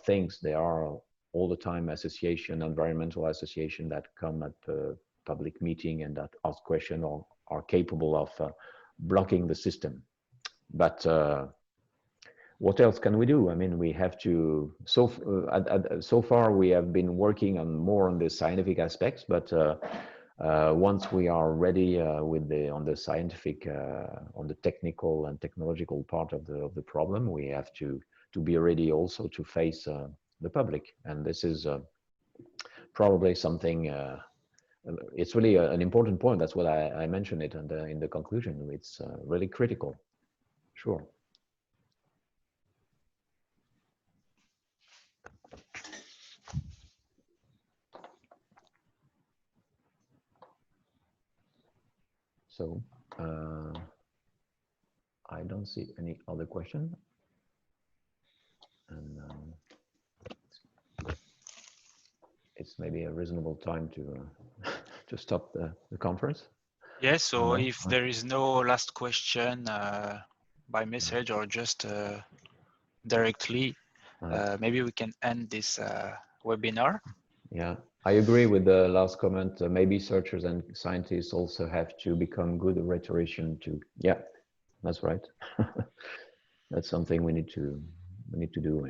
things there are all the time environmental association that come at the public meeting and that ask questions or are capable of blocking the system. But what else can we do? I mean, we have to, so far we have been working more on the scientific aspects, but once we are ready on the scientific, on the technical and technological part of the problem, we have to be ready also to face the public. And this is probably something, it's really an important point. That's what I mentioned it in the conclusion. It's really critical. Sure. So I don't see any other question. And it's maybe a reasonable time to stop the conference. Yes, so if there is no last question by message or just directly, maybe we can end this webinar. Yeah, I agree with the last comment. Maybe researchers and scientists also have to become good rhetoricians too. Yeah, that's right. That's something we need to do.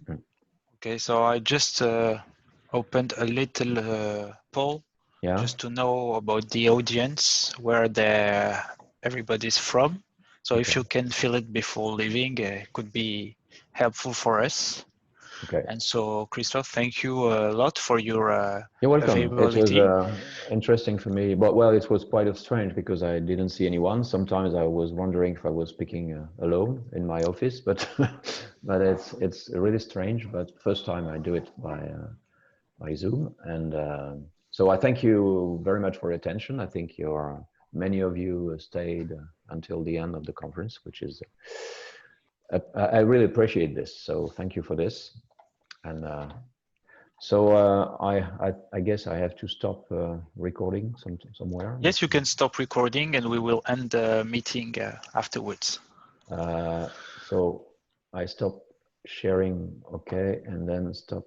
Yeah. Okay, so I just opened a little poll, yeah, just to know about the audience, where everybody's from. So if you can fill it before leaving, it could be helpful for us. Okay. And so, Christophe, thank you a lot for your You're welcome. availability. It was interesting for me, but well, it was quite strange because I didn't see anyone. Sometimes I was wondering if I was speaking alone in my office, but but it's really strange. But first time I do it by Zoom, and so I thank you very much for your attention. I think many of you stayed until the end of the conference, which is I really appreciate this. So thank you for this. And so I guess I have to stop recording somewhere. Yes, you can stop recording and we will end the meeting afterwards. So I stop sharing, okay, and then stop